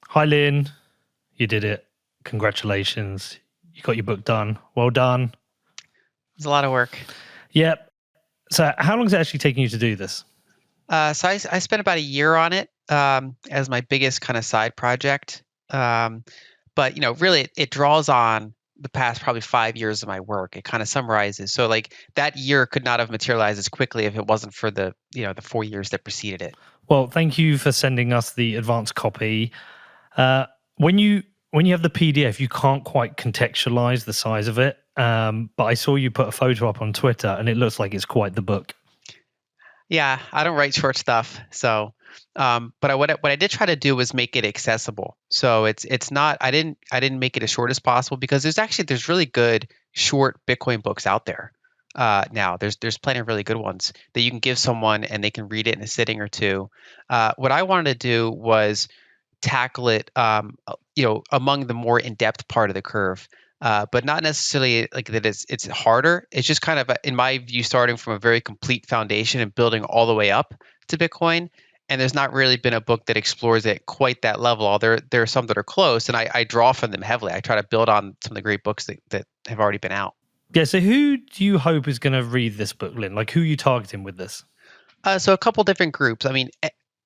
Hi, Lyn. You did it. Congratulations. You got your book done. Well done. It's a lot of work. Yep. So how long is it actually taking you to do this? So I spent about a year on it as my biggest kind of side project. But really, it draws on the past probably 5 years of my work. It kind of summarizes. So like that year could not have materialized as quickly if it wasn't for the 4 years that preceded it. Well, thank you for sending us the advanced copy. When you have the PDF, you can't quite contextualize the size of it. But I saw you put a photo up on Twitter, and it looks like it's quite the book. Yeah, I don't write short stuff, so what I did try to do was make it accessible. So it's not I didn't make it as short as possible because there's really good short Bitcoin books out there now. There's plenty of really good ones that you can give someone and they can read it in a sitting or two. What I wanted to do was tackle it, among the more in-depth part of the curve. But not necessarily like that it's harder. It's just kind of, in my view, starting from a very complete foundation and building all the way up to Bitcoin. And there's not really been a book that explores it quite that level. There are some that are close, and I draw from them heavily. I try to build on some of the great books that have already been out. Yeah, so who do you hope is going to read this book, Lyn? Like, who are you targeting with this? So a couple different groups. I mean,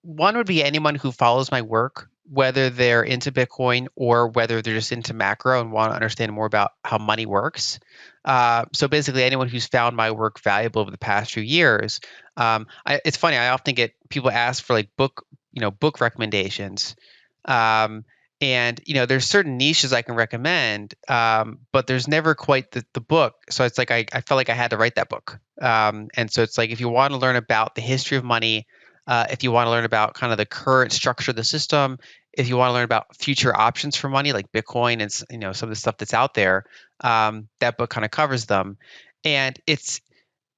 one would be anyone who follows my work, whether they're into Bitcoin or whether they're just into macro and want to understand more about how money works. So basically, anyone who's found my work valuable over the past few years. It's funny. I often get people ask for like book recommendations. Um, and there's certain niches I can recommend, but there's never quite the book. So it's like I felt like I had to write that book. And so it's like if you want to learn about the history of money, if you want to learn about kind of the current structure of the system, if you want to learn about future options for money like Bitcoin and some of the stuff that's out there, that book kind of covers them. And it's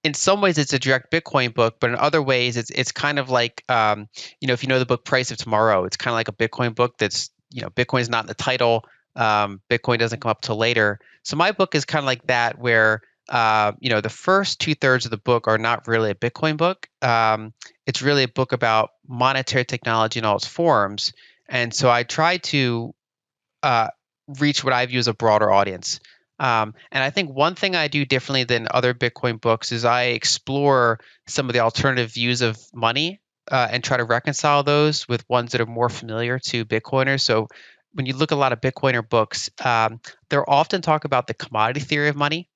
in some ways it's a direct Bitcoin book, but in other ways it's kind of like if you know the book Price of Tomorrow, it's kind of like a Bitcoin book that's Bitcoin is not in the title. Bitcoin doesn't come up till later. So my book is kind of like that, where the first 2/3 of the book are not really a Bitcoin book. It's really a book about monetary technology in all its forms, and so I try to uh, reach what I view as a broader audience. And I think one thing I do differently than other Bitcoin books is I explore some of the alternative views of money and try to reconcile those with ones that are more familiar to Bitcoiners. So when you look at a lot of Bitcoiner books, they'll often talk about the commodity theory of money,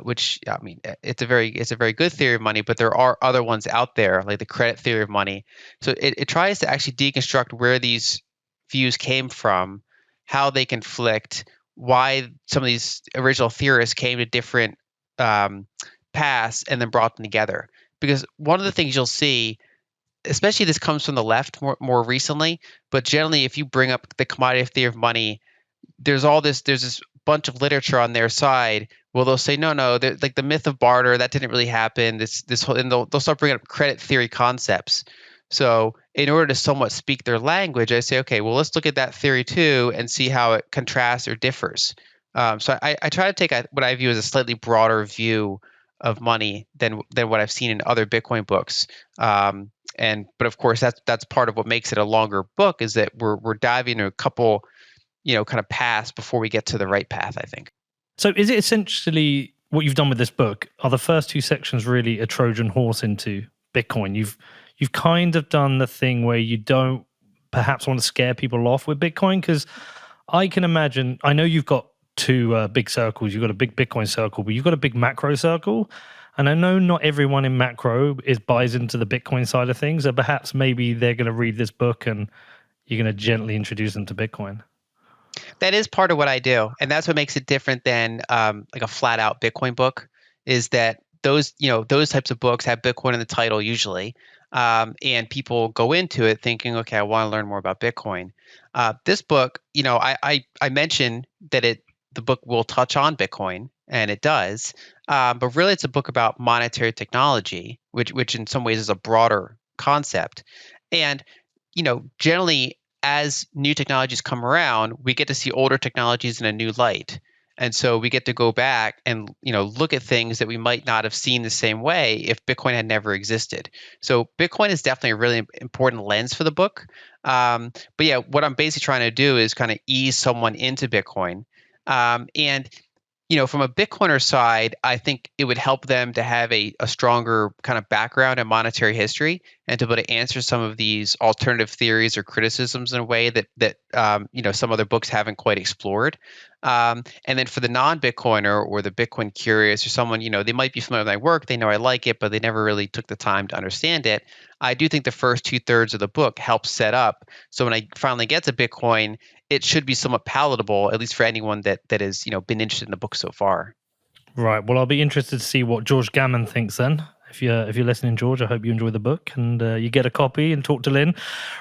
which I mean, it's a very good theory of money, but there are other ones out there like the credit theory of money. So it tries to actually deconstruct where these views came from, how they conflict, why some of these original theorists came to different paths and then brought them together. Because one of the things you'll see, especially this comes from the left more recently, but generally, if you bring up the commodity theory of money, there's this bunch of literature on their side. Well, they'll say no, like the myth of barter that didn't really happen. This whole, and they'll start bringing up credit theory concepts. So in order to somewhat speak their language, I say, okay, well, let's look at that theory too and see how it contrasts or differs. So I try to take what I view as a slightly broader view of money than what I've seen in other Bitcoin books. But of course, that's part of what makes it a longer book, is that we're diving into a couple kind of paths before we get to the right path, I think. So is it essentially what you've done with this book? Are the first two sections really a Trojan horse into Bitcoin? You've kind of done the thing where you don't perhaps want to scare people off with Bitcoin, because I can imagine, I know you've got two big circles. You've got a big Bitcoin circle, but you've got a big macro circle. And I know not everyone in macro buys into the Bitcoin side of things. So perhaps maybe they're going to read this book and you're going to gently introduce them to Bitcoin. That is part of what I do, and that's what makes it different than like a flat out Bitcoin book. Is that those types of books have Bitcoin in the title usually, and people go into it thinking, okay, I want to learn more about Bitcoin. This book, I mentioned that the book will touch on Bitcoin, and it does, but really it's a book about monetary technology, which in some ways is a broader concept, and generally as new technologies come around, we get to see older technologies in a new light. And so we get to go back and look at things that we might not have seen the same way if Bitcoin had never existed. So Bitcoin is definitely a really important lens for the book. But yeah, what I'm basically trying to do is kind of ease someone into Bitcoin. And from a Bitcoiner side, I think it would help them to have a stronger kind of background in monetary history and to be able to answer some of these alternative theories or criticisms in a way that some other books haven't quite explored. And then for the non-Bitcoiner or the Bitcoin curious or someone, they might be familiar with my work, they know I like it, but they never really took the time to understand it. I do think the first 2/3 of the book helps set up. So when I finally get to Bitcoin, it should be somewhat palatable, at least for anyone that has been interested in the book so far. Right. Well, I'll be interested to see what George Gammon thinks then. If you're listening, George, I hope you enjoy the book and you get a copy and talk to Lyn.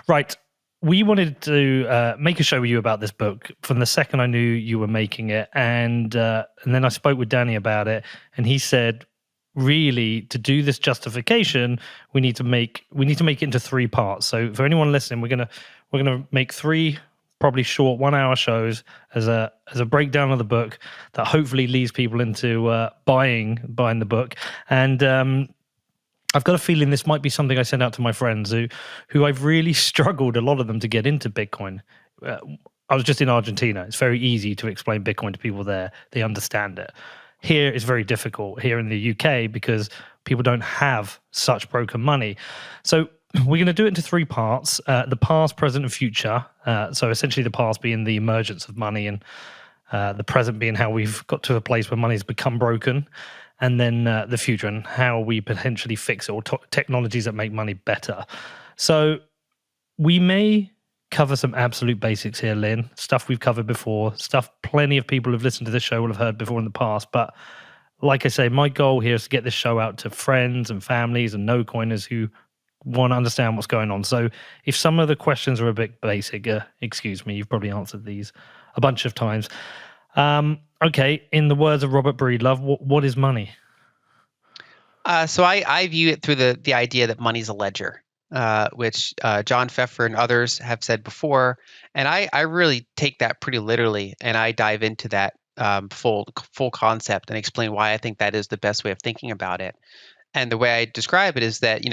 Right. We wanted to make a show with you about this book from the second I knew you were making it, and then I spoke with Danny about it, and he said, really, to do this justification, we need to make it into 3 parts. So for anyone listening, we're gonna make 3 probably short 1-hour shows as a breakdown of the book that hopefully leads people into buying the book. And I've got a feeling this might be something I send out to my friends who I've really struggled, a lot of them, to get into Bitcoin. I was just in Argentina. It's very easy to explain Bitcoin to people there. They understand it. Here it's very difficult here in the UK because people don't have such broken money. So we're going to do it into 3 parts, the past, present, and future. So essentially the past being the emergence of money, and the present being how we've got to a place where money's become broken, and then the future and how we potentially fix it, or technologies that make money better. So we may cover some absolute basics here, Lyn, stuff we've covered before, stuff plenty of people who've listened to this show will have heard before in the past. But like I say, my goal here is to get this show out to friends and families and no-coiners who want to understand what's going on. So if some of the questions are a bit basic, excuse me, you've probably answered these a bunch of times. Okay, in the words of Robert Breedlove, what is money? So I view it through the idea that money's a ledger, which John Pfeffer and others have said before, and I really take that pretty literally, and I dive into that full concept and explain why I think that is the best way of thinking about it. And the way I describe it is that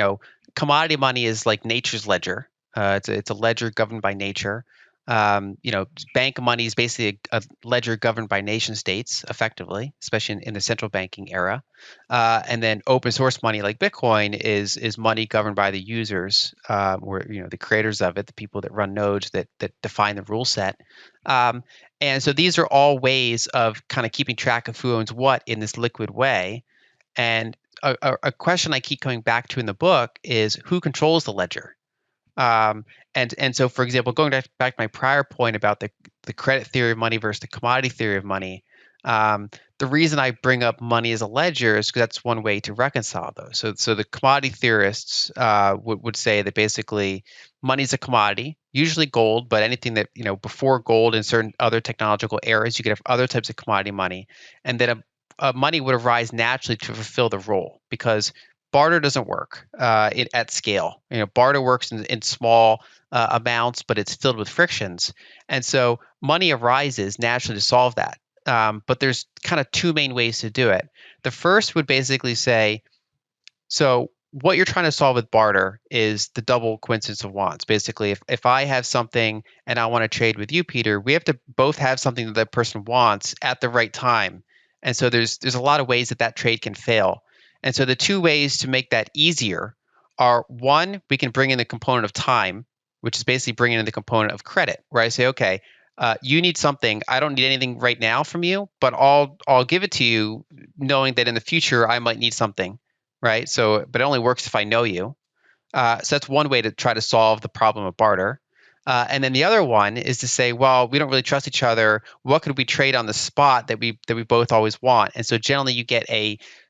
commodity money is like nature's ledger. It's a ledger governed by nature. Bank money is basically a ledger governed by nation states, effectively, especially in the central banking era. And then open source money like Bitcoin is money governed by the users, or the creators of it, the people that run nodes that define the rule set. And so these are all ways of kind of keeping track of who owns what in this liquid way. And a question I keep coming back to in the book is who controls the ledger. And so, for example, going back to my prior point about the credit theory of money versus the commodity theory of money, the reason I bring up money as a ledger is because that's one way to reconcile those. So the commodity theorists would say that basically money is a commodity, usually gold, but anything that before gold in certain other technological eras, you could have other types of commodity money, and then money would arise naturally to fulfill the role because barter doesn't work at scale. Barter works in small amounts, but it's filled with frictions. And so money arises naturally to solve that. But there's kind of 2 main ways to do it. The first would basically say, so what you're trying to solve with barter is the double coincidence of wants. Basically, if I have something and I want to trade with you, Peter, we have to both have something that that person wants at the right time. And so there's a lot of ways that trade can fail. And so the 2 ways to make that easier are, one, we can bring in the component of time, which is basically bringing in the component of credit, where I say, okay, you need something. I don't need anything right now from you, but I'll give it to you, knowing that in the future I might need something, right? So, but it only works if I know you. So that's one way to try to solve the problem of barter. And then the other one is to say, well, we don't really trust each other. What could we trade on the spot that we both always want? And so generally, you get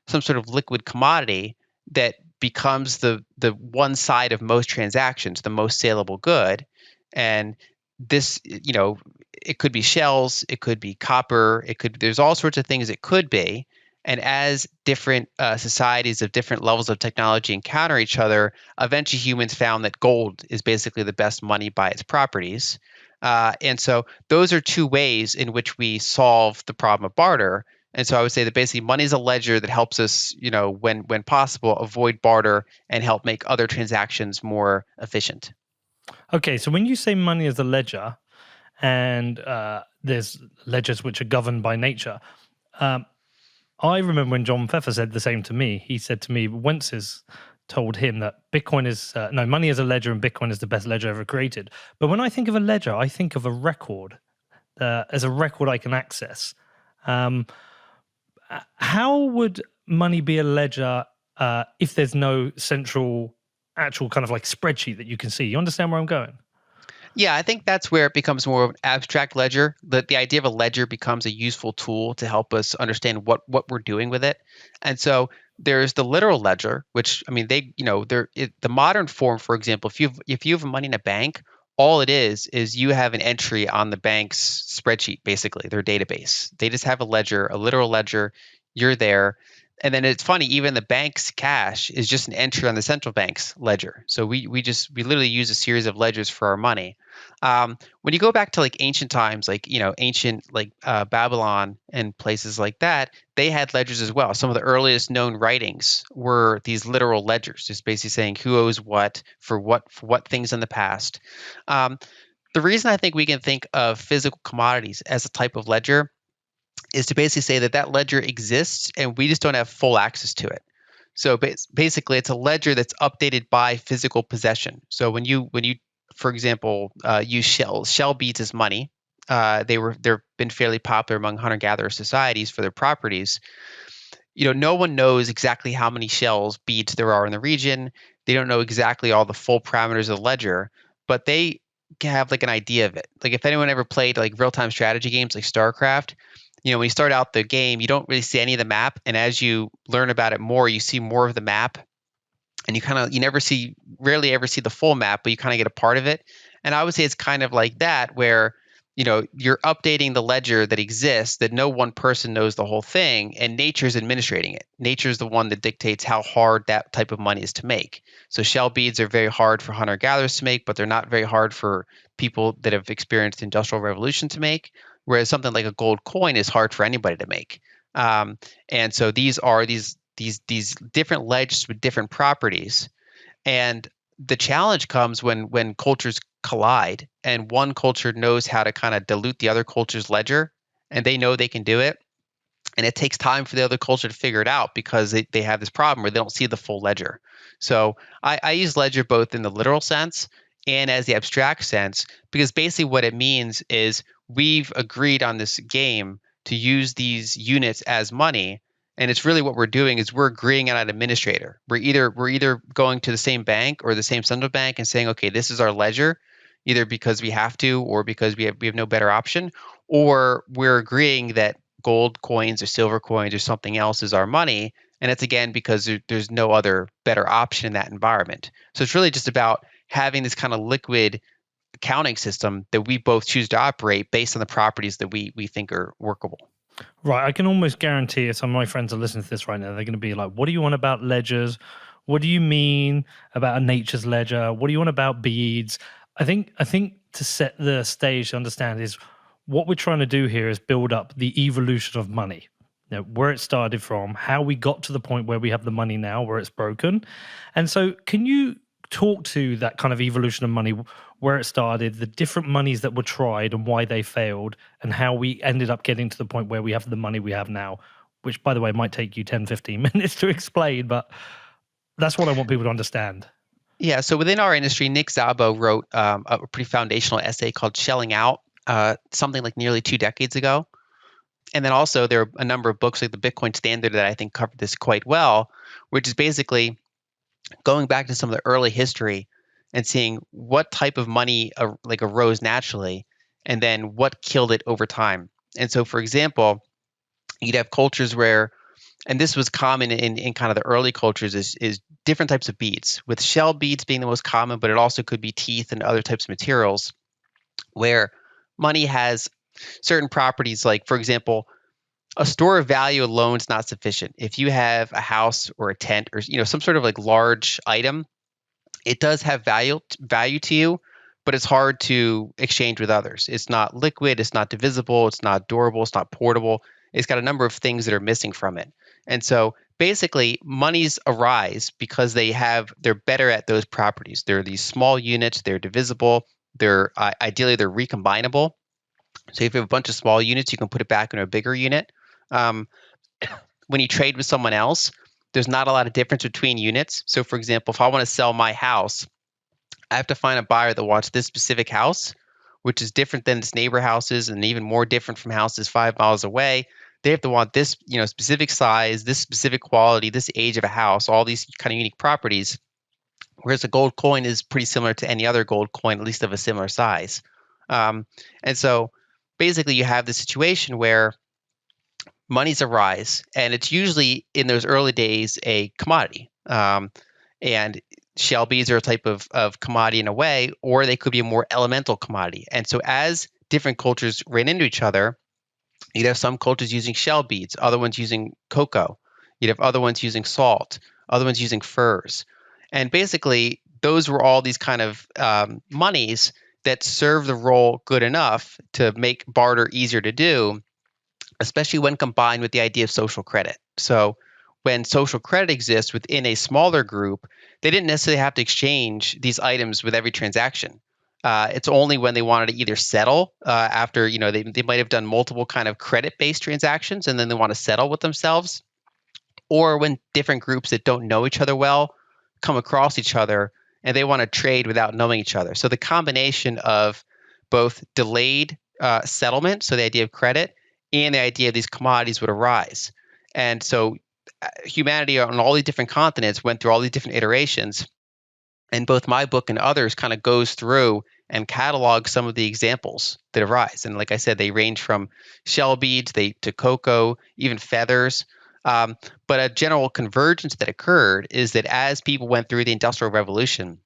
some sort of liquid commodity that becomes the one side of most transactions, the most saleable good. And this, it could be shells, it could be copper, there's all sorts of things it could be. And as different societies of different levels of technology encounter each other, eventually humans found that gold is basically the best money by its properties. And so those are two ways in which we solve the problem of barter. And so I would say that basically money is a ledger that helps us, when possible, avoid barter and help make other transactions more efficient. Okay, so when you say money is a ledger, and there's ledgers which are governed by nature, um, I remember when John Pfeffer said the same to me. He said to me, Wences told him that Bitcoin is no, money is a ledger and Bitcoin is the best ledger ever created. But when I think of a ledger, I think of a record as a record I can access. Um, how would money be a ledger if there's no central, actual kind of like spreadsheet that you can see? You understand where I'm going? Yeah, I think that's where it becomes more of an abstract ledger. The idea of a ledger becomes a useful tool to help us understand what we're doing with it. And so there's the literal ledger, which I mean, the modern form, for example, if you have money in a bank, all it is you have an entry on the bank's spreadsheet, basically their database. They just have a ledger, a literal ledger. You're there. And then it's funny, even the bank's cash is just an entry on the central bank's ledger. So we literally use a series of ledgers for our money. When you go back to like ancient times, like ancient like Babylon and places like that, they had ledgers as well. Some of the earliest known writings were these literal ledgers, just basically saying who owes what for what things in the past. Um, the reason I think we can think of physical commodities as a type of ledger is to basically say that that ledger exists and we just don't have full access to it. So basically, it's a ledger that's updated by physical possession. So when you for example, use shell beads as money, they've been fairly popular among hunter-gatherer societies for their properties. No one knows exactly how many shells beads there are in the region. They don't know exactly all the full parameters of the ledger, but they can have like an idea of it. Like if anyone ever played like real-time strategy games like StarCraft, when you start out the game, you don't really see any of the map, and as you learn about it more, you see more of the map, and you rarely ever see the full map, but you kind of get a part of it. And I would say it's kind of like that, where you're updating the ledger that exists, that no one person knows the whole thing, and nature's administrating it. Nature's the one that dictates how hard that type of money is to make. So shell beads are very hard for hunter gatherers to make, but they're not very hard for people that have experienced the industrial revolution to make. Whereas something like a gold coin is hard for anybody to make. And so these are these different ledgers with different properties. And the challenge comes when cultures collide and one culture knows how to kind of dilute the other culture's ledger, and they know they can do it. And it takes time for the other culture to figure it out because they have this problem where they don't see the full ledger. So I use ledger both in the literal sense and as the abstract sense, because basically what it means is we've agreed on this game to use these units as money. And it's really what we're doing is we're agreeing on an administrator. We're either going to the same bank or the same central bank and saying, okay, this is our ledger, either because we have to or because we have no better option, or we're agreeing that gold coins or silver coins or something else is our money. And it's again because there's no other better option in that environment. So it's really just about having this kind of liquid accounting system that we both choose to operate based on the properties that we think are workable. Right. I can almost guarantee if some of my friends are listening to this right now, they're going to be like, what do you want about ledgers? What do you mean about a nature's ledger? What do you want about beads? I think to set the stage to understand is what we're trying to do here is build up the evolution of money. Where it started from, how we got to the point where we have the money now, where it's broken. And so can you talk to that kind of evolution of money, where it started, the different monies that were tried and why they failed, and how we ended up getting to the point where we have the money we have now, which, by the way, might take you 10, 15 minutes to explain, but that's what I want people to understand. Yeah, so within our industry, Nick Szabo wrote a pretty foundational essay called Shelling Out, something like nearly 2 decades ago. And then also there are a number of books like the Bitcoin Standard that I think covered this quite well, which is basically going back to some of the early history and seeing what type of money arose naturally and then what killed it over time. And so, for example, you'd have cultures where, and this was common in kind of the early cultures, is different types of beads, with shell beads being the most common, but it also could be teeth and other types of materials where money has certain properties. Like, for example, a store of value alone is not sufficient. If you have a house or a tent or some sort of like large item, it does have value to you, but it's hard to exchange with others. It's not liquid, it's not divisible, it's not durable, it's not portable. It's got a number of things that are missing from it. And so basically monies arise because they're better at those properties. They're these small units, they're divisible, they're ideally they're recombinable. So if you have a bunch of small units, you can put it back in a bigger unit. Um, when you trade with someone else, there's not a lot of difference between units. So for example, if I want to sell my house, I have to find a buyer that wants this specific house, which is different than its neighbor houses and even more different from houses 5 miles away. They have to want this, specific size, this specific quality, this age of a house, all these kind of unique properties. Whereas a gold coin is pretty similar to any other gold coin, at least of a similar size. Um, and so basically you have this situation where monies arise, and it's usually in those early days a commodity. And shell beads are a type of commodity in a way, or they could be a more elemental commodity. And so as different cultures ran into each other, you'd have some cultures using shell beads, other ones using cocoa, you'd have other ones using salt, other ones using furs. And basically, those were all these kind of monies that serve the role good enough to make barter easier to do, especially when combined with the idea of social credit. So when social credit exists within a smaller group, they didn't necessarily have to exchange these items with every transaction. It's only when they wanted to either settle after, they might have done multiple kind of credit-based transactions and then they want to settle with themselves, or when different groups that don't know each other well come across each other and they want to trade without knowing each other. So the combination of both delayed settlement, so the idea of credit, and the idea of these commodities would arise. And so humanity on all these different continents went through all these different iterations. And both my book and others kind of goes through and catalogs some of the examples that arise. And like I said, they range from shell beads to cocoa, even feathers. But a general convergence that occurred is that as people went through the Industrial Revolution,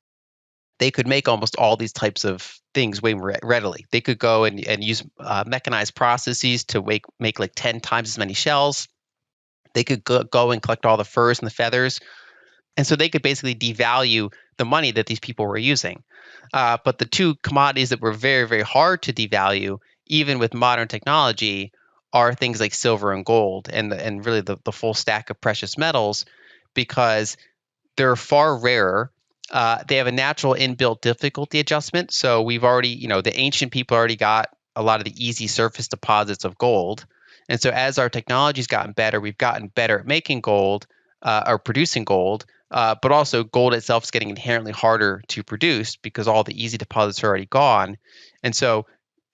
they could make almost all these types of things way more readily. They could go and use mechanized processes to make like 10 times as many shells. They could go and collect all the furs and the feathers. And so they could basically devalue the money that these people were using. But the two commodities that were very, very hard to devalue, even with modern technology, are things like silver and gold and really the full stack of precious metals, because they're far rarer. They have a natural inbuilt difficulty adjustment. So we've already, the ancient people already got a lot of the easy surface deposits of gold. And so as our technology's gotten better, we've gotten better at making gold or producing gold. But also gold itself is getting inherently harder to produce because all the easy deposits are already gone. And so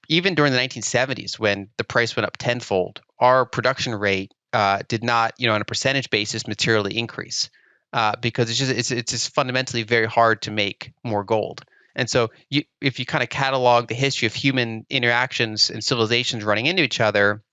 even during the 1970s, when the price went up tenfold, our production rate did not, on a percentage basis, materially increase because it's just fundamentally very hard to make more gold. And so if you kind of catalog the history of human interactions and civilizations running into each other,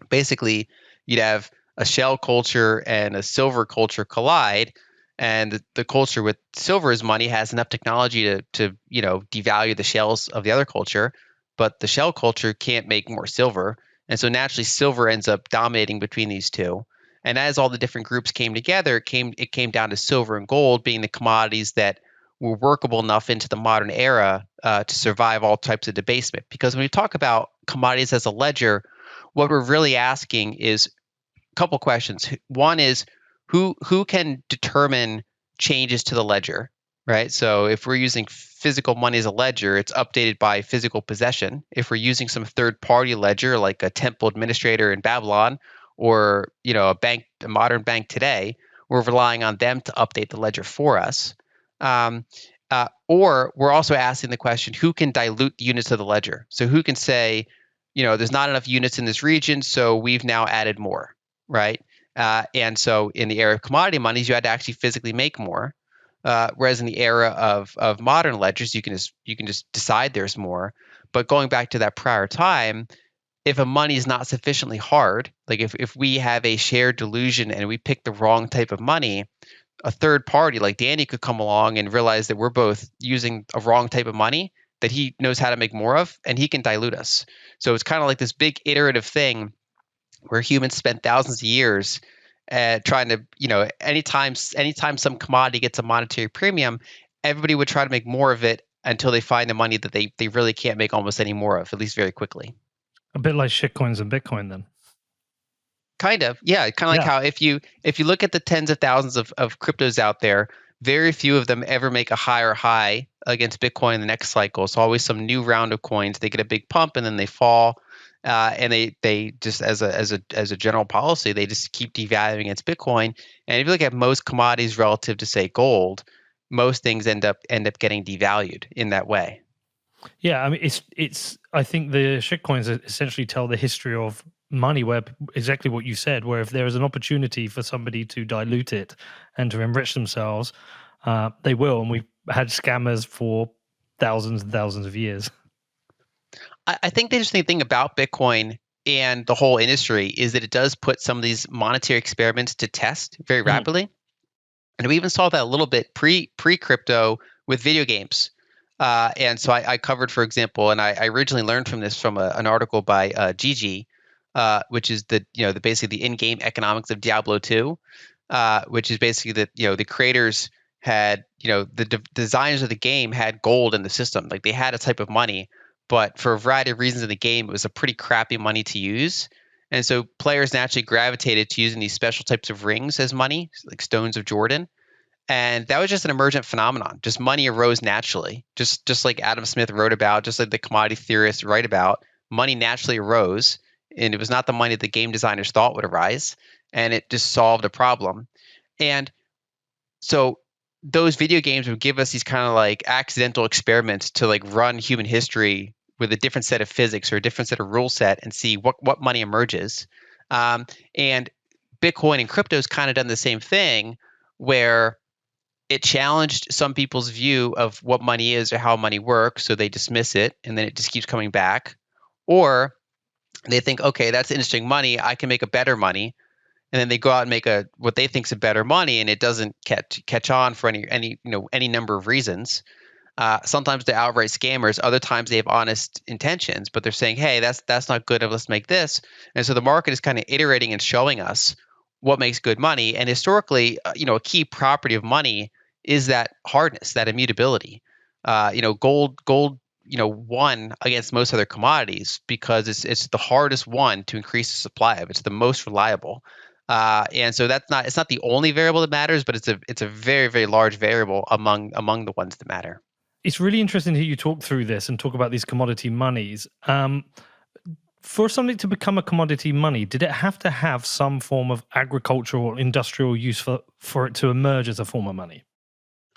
basically you'd have a shell culture and a silver culture collide, and the culture with silver as money has enough technology to devalue the shells of the other culture, but the shell culture can't make more silver, and so naturally silver ends up dominating between these two. And as all the different groups came together, it came down to silver and gold being the commodities that were workable enough into the modern era to survive all types of debasement. Because when we talk about commodities as a ledger, what we're really asking is a couple questions. One is who can determine changes to the ledger, right? So if we're using physical money as a ledger, it's updated by physical possession. If we're using some third-party ledger like a temple administrator in Babylon or a modern bank today, we're relying on them to update the ledger for us. Or we're also asking the question, who can dilute the units of the ledger? So who can say, there's not enough units in this region, so we've now added more, right? And so in the era of commodity monies, you had to actually physically make more. Whereas in the era of modern ledgers, you can just decide there's more. But going back to that prior time, if a money is not sufficiently hard, like if we have a shared delusion and we pick the wrong type of money, a third party like Danny could come along and realize that we're both using a wrong type of money that he knows how to make more of, and he can dilute us. So it's kind of like this big iterative thing where humans spent thousands of years trying to, anytime some commodity gets a monetary premium, everybody would try to make more of it until they find the money that they really can't make almost any more of, at least very quickly. A bit like shitcoins and Bitcoin then. Kind of, yeah. Kind of like Yeah. how if you look at the tens of thousands of cryptos out there, very few of them ever make a higher high against Bitcoin in the next cycle. So always some new round of coins, they get a big pump and then they fall, and they just as a general policy, they just keep devaluing against Bitcoin. And if you look at most commodities relative to say gold, most things end up getting devalued in that way. Yeah, I mean, it's. I think the shitcoins essentially tell the history of money, where exactly what you said, where if there is an opportunity for somebody to dilute it and to enrich themselves, they will. And we've had scammers for thousands and thousands of years. I think the interesting thing about Bitcoin and the whole industry is that it does put some of these monetary experiments to test very Mm. rapidly. And we even saw that a little bit pre crypto with video games. And so I covered, for example, and I originally learned from this from an article by Gigi, which is the basically the in-game economics of Diablo 2, which is basically that the creators had the designers of the game had gold in the system, like they had a type of money, but for a variety of reasons in the game, it was a pretty crappy money to use. And so players naturally gravitated to using these special types of rings as money, like stones of Jordan. And that was just an emergent phenomenon. Just money arose naturally, just like Adam Smith wrote about, just like the commodity theorists write about. Money naturally arose, and it was not the money the game designers thought would arise, and it just solved a problem. And so those video games would give us these kind of like accidental experiments to like run human history with a different set of physics or a different set of rule set and see what money emerges. And Bitcoin and crypto has kind of done the same thing, where it challenged some people's view of what money is or how money works, so they dismiss it and then it just keeps coming back. Or they think, okay, that's interesting money, I can make a better money, and then they go out and make a what they think is a better money, and it doesn't catch on for any number of reasons. Sometimes they're outright scammers. Other times they have honest intentions, but they're saying, "Hey, that's not good. Let's make this." And so the market is kind of iterating and showing us what makes good money. And historically, a key property of money is that hardness, that immutability. Gold, won against most other commodities because it's the hardest one to increase the supply of. It's the most reliable. And so it's not the only variable that matters, but it's a very, very large variable among the ones that matter. It's really interesting to hear you talk through this and talk about these commodity monies. For something to become a commodity money, did it have to have some form of agricultural or industrial use for it to emerge as a form of money?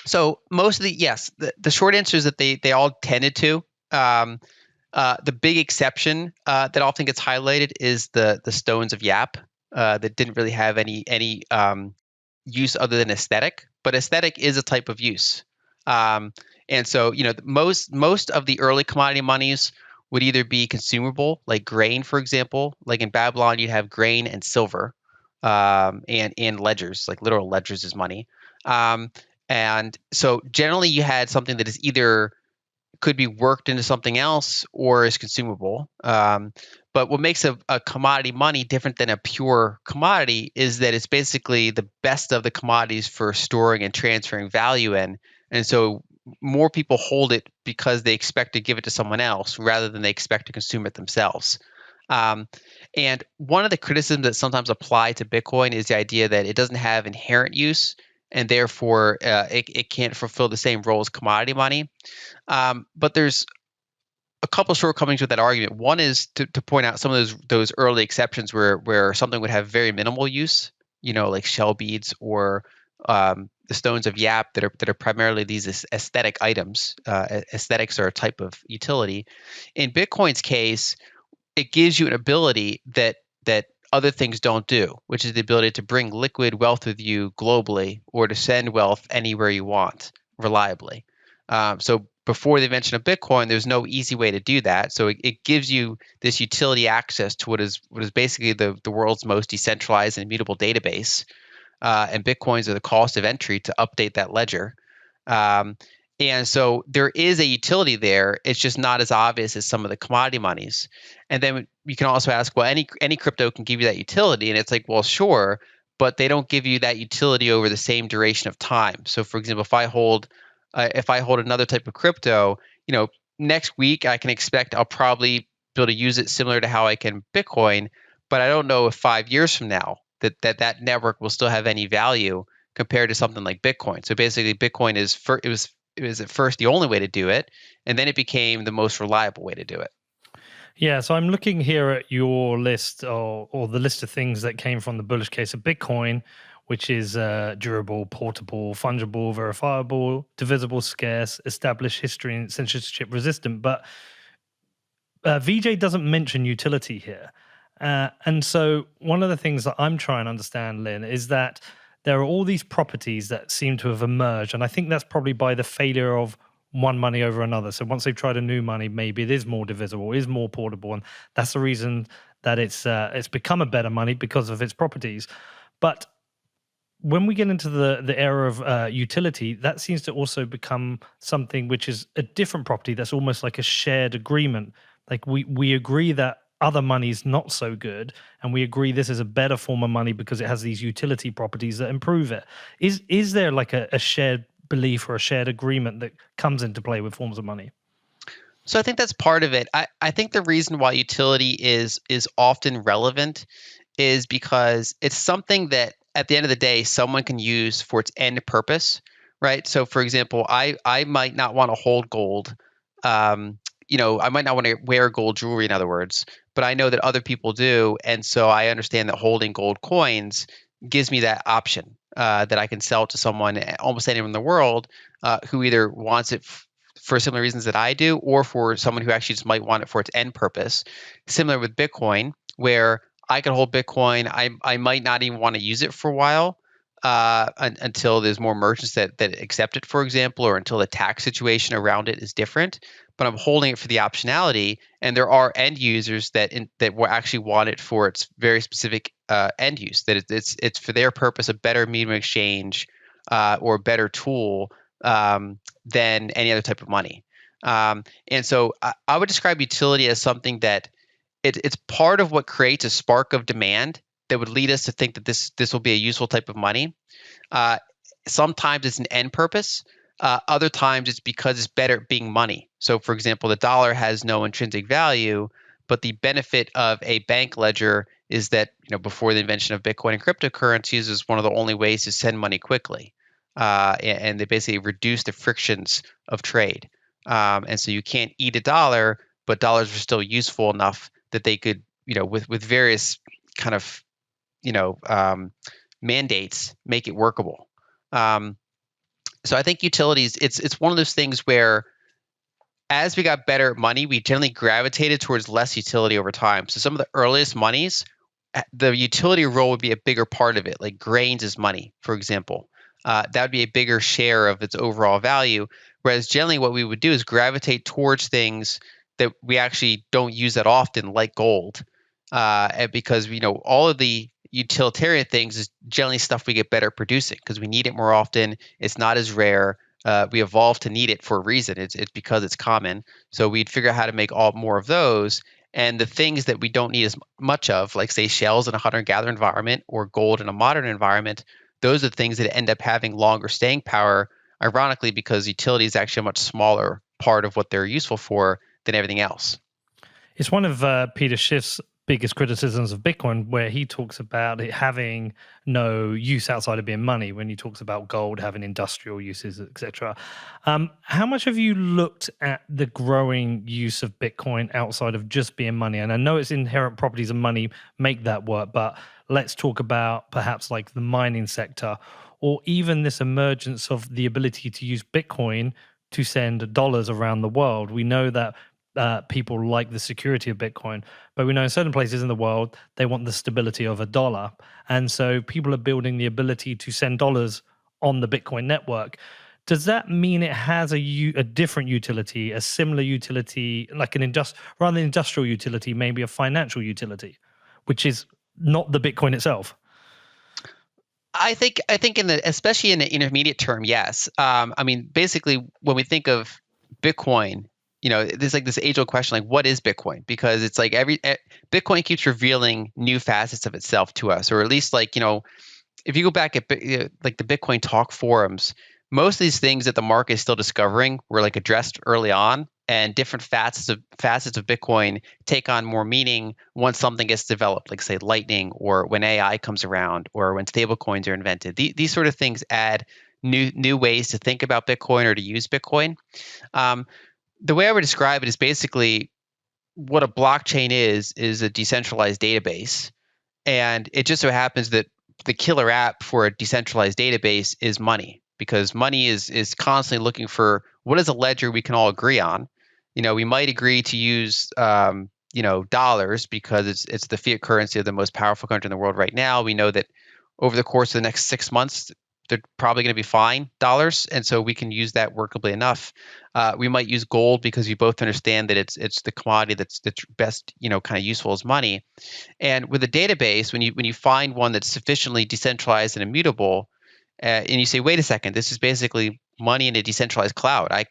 So most of the short answer is that they all tended to. The big exception that often gets highlighted is the stones of Yap that didn't really have any use other than aesthetic, but aesthetic is a type of use. And so most of the early commodity monies would either be consumable, like grain, for example. Like in Babylon, you'd have grain and silver, and ledgers, like literal ledgers is money. And so generally you had something that is either could be worked into something else or is consumable. But what makes a commodity money different than a pure commodity is that it's basically the best of the commodities for storing and transferring value in. And so more people hold it because they expect to give it to someone else rather than they expect to consume it themselves. And one of the criticisms that sometimes apply to Bitcoin is the idea that it doesn't have inherent use, and therefore it can't fulfill the same role as commodity money. But there's a couple shortcomings with that argument. One is to point out some of those early exceptions where something would have very minimal use, like shell beads or the stones of Yap that are primarily these aesthetic items. Aesthetics are a type of utility. In Bitcoin's case, it gives you an ability that other things don't do, which is the ability to bring liquid wealth with you globally or to send wealth anywhere you want reliably. So before the invention of Bitcoin, there's no easy way to do that. So it gives you this utility access to what is basically the world's most decentralized and immutable database. And Bitcoins are the cost of entry to update that ledger. And so there is a utility there. It's just not as obvious as some of the commodity monies. And then you can also ask, well, any crypto can give you that utility, and it's like, well, sure, but they don't give you that utility over the same duration of time. So, for example, if I hold another type of crypto, next week I can expect I'll probably be able to use it similar to how I can Bitcoin, but I don't know if 5 years from now that network will still have any value compared to something like Bitcoin. So basically, Bitcoin it was at first the only way to do it, and then it became the most reliable way to do it. Yeah, so I'm looking here at your list or the list of things that came from the bullish case of Bitcoin, which is durable, portable, fungible, verifiable, divisible, scarce, established history, and censorship resistant. But VJ doesn't mention utility here. And so one of the things that I'm trying to understand, Lyn, is that there are all these properties that seem to have emerged. And I think that's probably by the failure of one money over another. So once they've tried a new money, maybe it is more divisible, is more portable. And that's the reason that it's become a better money because of its properties. But when we get into the era of utility, that seems to also become something which is a different property that's almost like a shared agreement. Like we agree that other money is not so good, and we agree this is a better form of money because it has these utility properties that improve it. Is there like a shared belief or a shared agreement that comes into play with forms of money? So I think that's part of it. I think the reason why utility is often relevant is because it's something that at the end of the day someone can use for its end purpose, right? So for example, I might not want to hold gold. I might not want to wear gold jewelry, in other words, but I know that other people do, and so I understand that holding gold coins gives me that option that I can sell to someone, almost anyone in the world, who either wants it for similar reasons that I do, or for someone who actually just might want it for its end purpose. Similar with Bitcoin, where I could hold Bitcoin. I might not even want to use it for a while until there's more merchants that accept it, for example, or until the tax situation around it is different. But I'm holding it for the optionality, and there are end users that will actually want it for its very specific end use. That it's for their purpose a better medium of exchange or a better tool than any other type of money. And so I would describe utility as something that it's part of what creates a spark of demand that would lead us to think that this will be a useful type of money. Uh, Sometimes it's an end purpose. Other times it's because it's better at being money. So, for example, the dollar has no intrinsic value, but the benefit of a bank ledger is that before the invention of Bitcoin and cryptocurrencies, is one of the only ways to send money quickly, and they basically reduce the frictions of trade. And so you can't eat a dollar, but dollars are still useful enough that they could, with various kind of, you know, um, mandates, make it workable. Um, so I think utilities, it's one of those things where as we got better at money, we generally gravitated towards less utility over time. So some of the earliest monies, the utility role would be a bigger part of it, like grains is money, for example. That would be a bigger share of its overall value. Whereas generally, what we would do is gravitate towards things that we actually don't use that often, like gold, because all of the utilitarian things is generally stuff we get better at producing because we need it more often. It's not as rare. We evolved to need it for a reason. It's because it's common. So we'd figure out how to make more of those. And the things that we don't need as much of, like say shells in a hunter-gatherer environment or gold in a modern environment, those are the things that end up having longer staying power, ironically, because utility is actually a much smaller part of what they're useful for than everything else. It's one of Peter Schiff's biggest criticisms of Bitcoin, where he talks about it having no use outside of being money. When he talks about gold having industrial uses, etc. How much have you looked at the growing use of Bitcoin outside of just being money? And I know its inherent properties of money make that work, but let's talk about perhaps like the mining sector, or even this emergence of the ability to use Bitcoin to send dollars around the world. We know that people like the security of Bitcoin, but we know in certain places in the world they want the stability of a dollar, and so people are building the ability to send dollars on the Bitcoin network. Does that mean it has a different utility, a similar utility, like rather than industrial utility, maybe a financial utility, which is not the Bitcoin itself? I think especially in the intermediate term, yes. I mean, basically, when we think of Bitcoin, there's like this age-old question, like, what is Bitcoin? Because it's like Bitcoin keeps revealing new facets of itself to us, or at least like if you go back at like the Bitcoin talk forums, most of these things that the market is still discovering were like addressed early on, and different facets of Bitcoin take on more meaning once something gets developed, like say Lightning, or when AI comes around, or when stablecoins are invented. These sort of things add new ways to think about Bitcoin or to use Bitcoin. Um, the way I would describe it is basically what a blockchain is a decentralized database, and it just so happens that the killer app for a decentralized database is money, because money is constantly looking for what is a ledger we can all agree on. We might agree to use dollars because it's the fiat currency of the most powerful country in the world right now. We know that over the course of the next 6 months, they're probably going to be fine dollars, and so we can use that workably enough. We might use gold because we both understand that it's the commodity that's best kind of useful as money. And with a database, when you find one that's sufficiently decentralized and immutable, and you say, wait a second, this is basically money in a decentralized cloud. I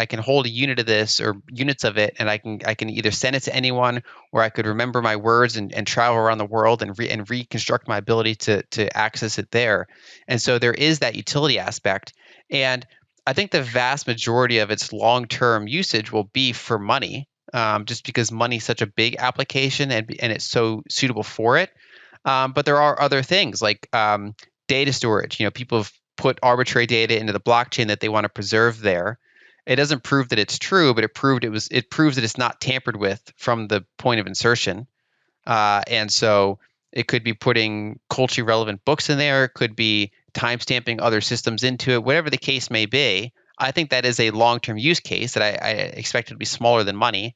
can hold a unit of this or units of it, and I can either send it to anyone, or I could remember my words and travel around the world and reconstruct my ability to access it there. And so there is that utility aspect. And I think the vast majority of its long-term usage will be for money, just because money is such a big application and it's so suitable for it. But there are other things like data storage. People have put arbitrary data into the blockchain that they want to preserve there. It doesn't prove that it's true, but it proves that it's not tampered with from the point of insertion. And so it could be putting culturally relevant books in there. It could be timestamping other systems into it. Whatever the case may be, I think that is a long-term use case that I expect it to be smaller than money.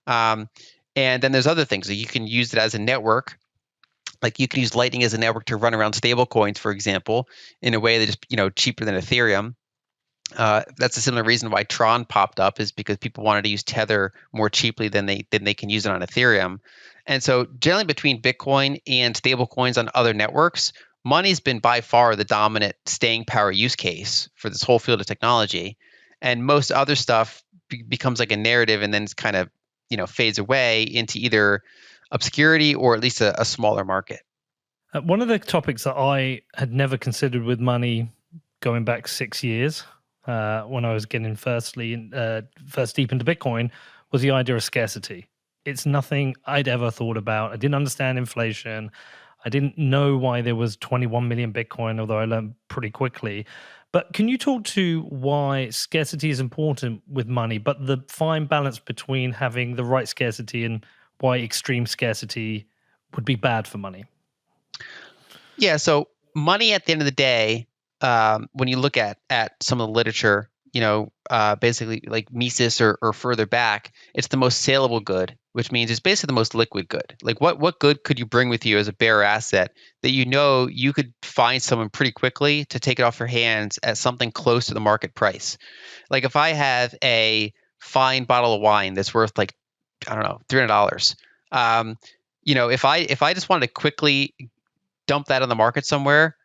Um, and then there's other things. Like you can use it as a network. Like you can use Lightning as a network to run around stable coins, for example, in a way that is cheaper than Ethereum. That's a similar reason why Tron popped up, is because people wanted to use Tether more cheaply than they can use it on Ethereum. And so generally between Bitcoin and stable coins on other networks, money's been by far the dominant staying power use case for this whole field of technology. And most other stuff becomes like a narrative and then it's kind of fades away into either obscurity or at least a smaller market. One of the topics that I had never considered with money going back 6 years, when I was getting first deep into Bitcoin, was the idea of scarcity. It's nothing I'd ever thought about. I didn't understand inflation. I didn't know why there was 21 million Bitcoin, although I learned pretty quickly. But can you talk to why scarcity is important with money, but the fine balance between having the right scarcity and why extreme scarcity would be bad for money? Yeah, so money at the end of the day, when you look at some of the literature, basically like Mises or further back, it's the most saleable good, which means it's basically the most liquid good. Like what good could you bring with you as a bearer asset that you could find someone pretty quickly to take it off your hands at something close to the market price? Like if I have a fine bottle of wine that's worth like, I don't know, $300. If I just wanted to quickly dump that on the market somewhere,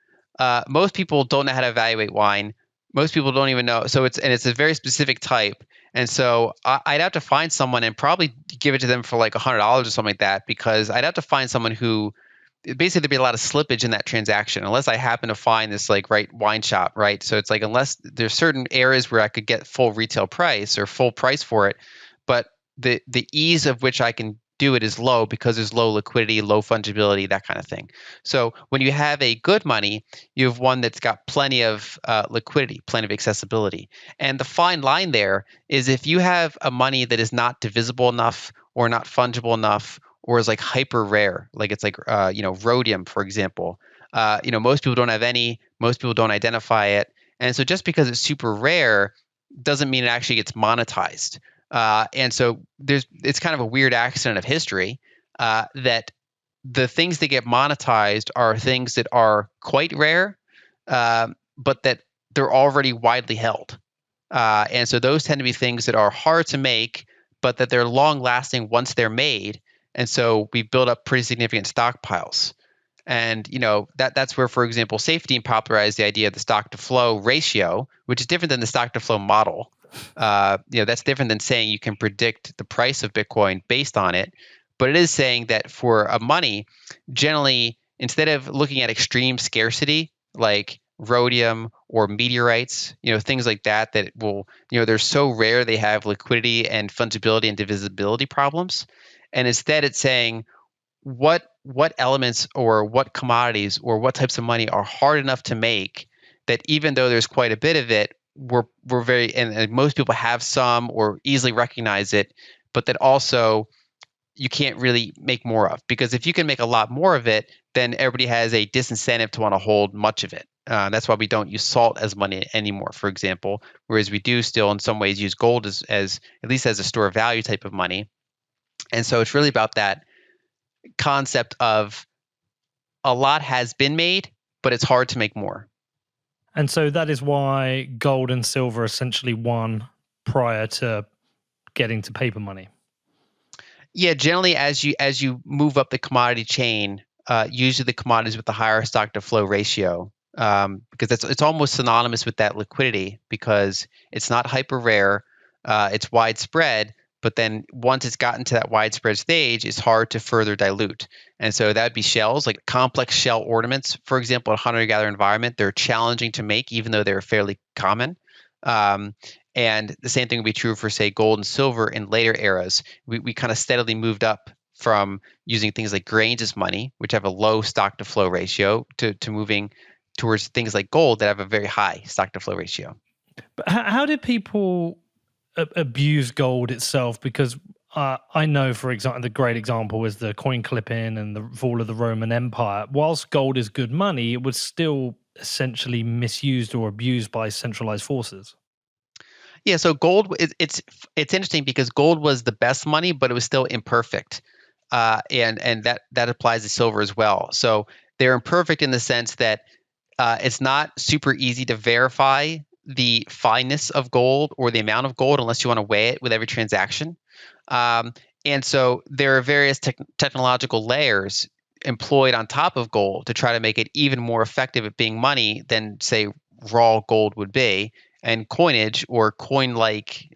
most people don't know how to evaluate wine. Most people don't even know. So it's a very specific type. And so I'd have to find someone and probably give it to them for like $100 or something like that, because I'd have to find someone who basically there'd be a lot of slippage in that transaction unless I happen to find this like right wine shop, right? So it's like unless there's certain areas where I could get full retail price or full price for it, but the ease of which I can do it is low because there's low liquidity, low fungibility, that kind of thing. So when you have a good money, you have one that's got plenty of liquidity, plenty of accessibility. And the fine line there is if you have a money that is not divisible enough or not fungible enough or is like hyper rare, like it's like rhodium, for example. Most people don't have any. Most people don't identify it, and so just because it's super rare doesn't mean it actually gets monetized. And so it's kind of a weird accident of history that the things that get monetized are things that are quite rare, but that they're already widely held. And so those tend to be things that are hard to make, but that they're long lasting once they're made. And so we build up pretty significant stockpiles. And that's where, for example, Safety popularized the idea of the stock to flow ratio, which is different than the stock to flow model. That's different than saying you can predict the price of Bitcoin based on it. But it is saying that for a money, generally, instead of looking at extreme scarcity like rhodium or meteorites, things like that will, they're so rare they have liquidity and fungibility and divisibility problems. And instead, it's saying what elements or what commodities or what types of money are hard enough to make that even though there's quite a bit of it, we're very and most people have some or easily recognize it, but that also you can't really make more of, because if you can make a lot more of it, then everybody has a disincentive to want to hold much of it. That's why we don't use salt as money anymore, for example, whereas we do still in some ways use gold as at least as a store of value type of money. And so it's really about that concept of a lot has been made, but it's hard to make more. And so that is why gold and silver essentially won prior to getting to paper money. Yeah, generally as you move up the commodity chain, usually the commodities with the higher stock to flow ratio, because it's almost synonymous with that liquidity, because it's not hyper rare, it's widespread, but then once it's gotten to that widespread stage, it's hard to further dilute. And so that would be shells, like complex shell ornaments, for example, in a hunter-gatherer environment. They're challenging to make, even though they're fairly common. And the same thing would be true for, say, gold and silver in later eras. We kind of steadily moved up from using things like grains as money, which have a low stock to flow ratio, to moving towards things like gold that have a very high stock to flow ratio. But how did people abuse gold itself? Because I know, for example, the great example is the coin clipping and the fall of the Roman Empire. Whilst gold is good money, it was still essentially misused or abused by centralized forces. Yeah, so gold, it's interesting because gold was the best money, but it was still imperfect, and that applies to silver as well. So they're imperfect in the sense that it's not super easy to verify the fineness of gold or the amount of gold unless you want to weigh it with every transaction. Um, and so there are various technological layers employed on top of gold to try to make it even more effective at being money than, say, raw gold would be. And coinage or coin-like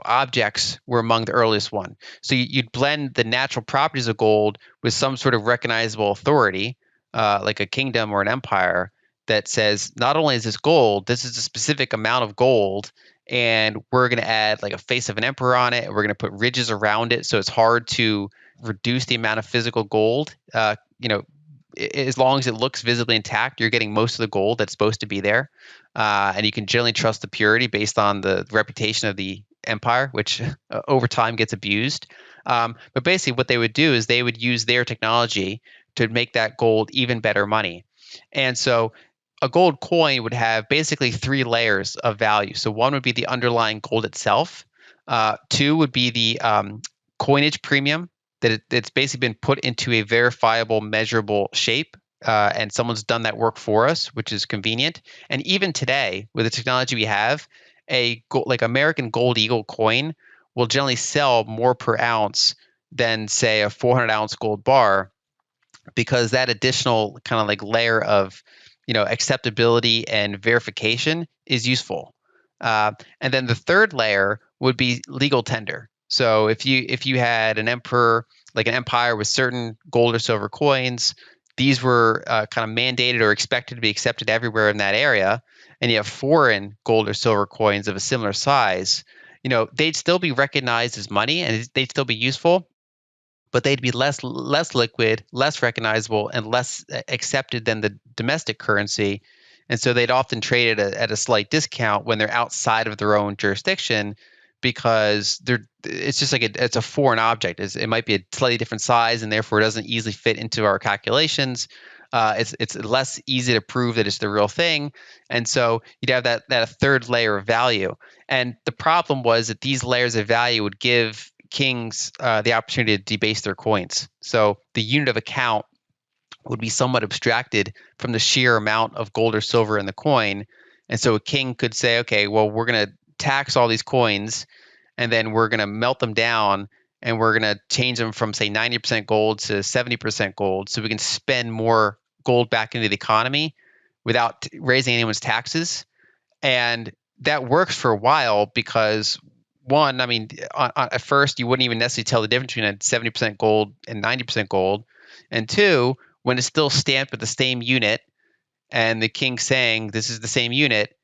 objects were among the earliest one. So you'd blend the natural properties of gold with some sort of recognizable authority, like a kingdom or an empire, that says not only is this gold, this is a specific amount of gold, and we're going to add like a face of an emperor on it, and we're going to put ridges around it so it's hard to reduce the amount of physical gold. As long as it looks visibly intact, you're getting most of the gold that's supposed to be there. And you can generally trust the purity based on the reputation of the empire, which over time gets abused. But basically, what they would do is they would use their technology to make that gold even better money. And so a gold coin would have basically three layers of value. So one would be the underlying gold itself. Two would be the coinage premium, that it's basically been put into a verifiable, measurable shape, and someone's done that work for us, which is convenient. And even today, with the technology we have, like American Gold Eagle coin will generally sell more per ounce than, say, a 400-ounce gold bar, because that additional kind of like layer of acceptability and verification is useful. And then the third layer would be legal tender. So if you had an emperor, like an empire with certain gold or silver coins, these were kind of mandated or expected to be accepted everywhere in that area, and you have foreign gold or silver coins of a similar size, they'd still be recognized as money and they'd still be useful, but they'd be less liquid, less recognizable, and less accepted than the domestic currency. And so they'd often trade at a slight discount when they're outside of their own jurisdiction, because it's just like it's a foreign object. It might be a slightly different size, and therefore it doesn't easily fit into our calculations. It's less easy to prove that it's the real thing, and so you'd have that third layer of value. And the problem was that these layers of value would give kings the opportunity to debase their coins. So the unit of account would be somewhat abstracted from the sheer amount of gold or silver in the coin. And so a king could say, okay, well, we're going to tax all these coins, and then we're going to melt them down, and we're going to change them from, say, 90% gold to 70% gold so we can spend more gold back into the economy without raising anyone's taxes. And that works for a while because, one, I mean, at first you wouldn't even necessarily tell the difference between a 70% gold and 90% gold. And two, when it's still stamped with the same unit and the king saying this is the same unit,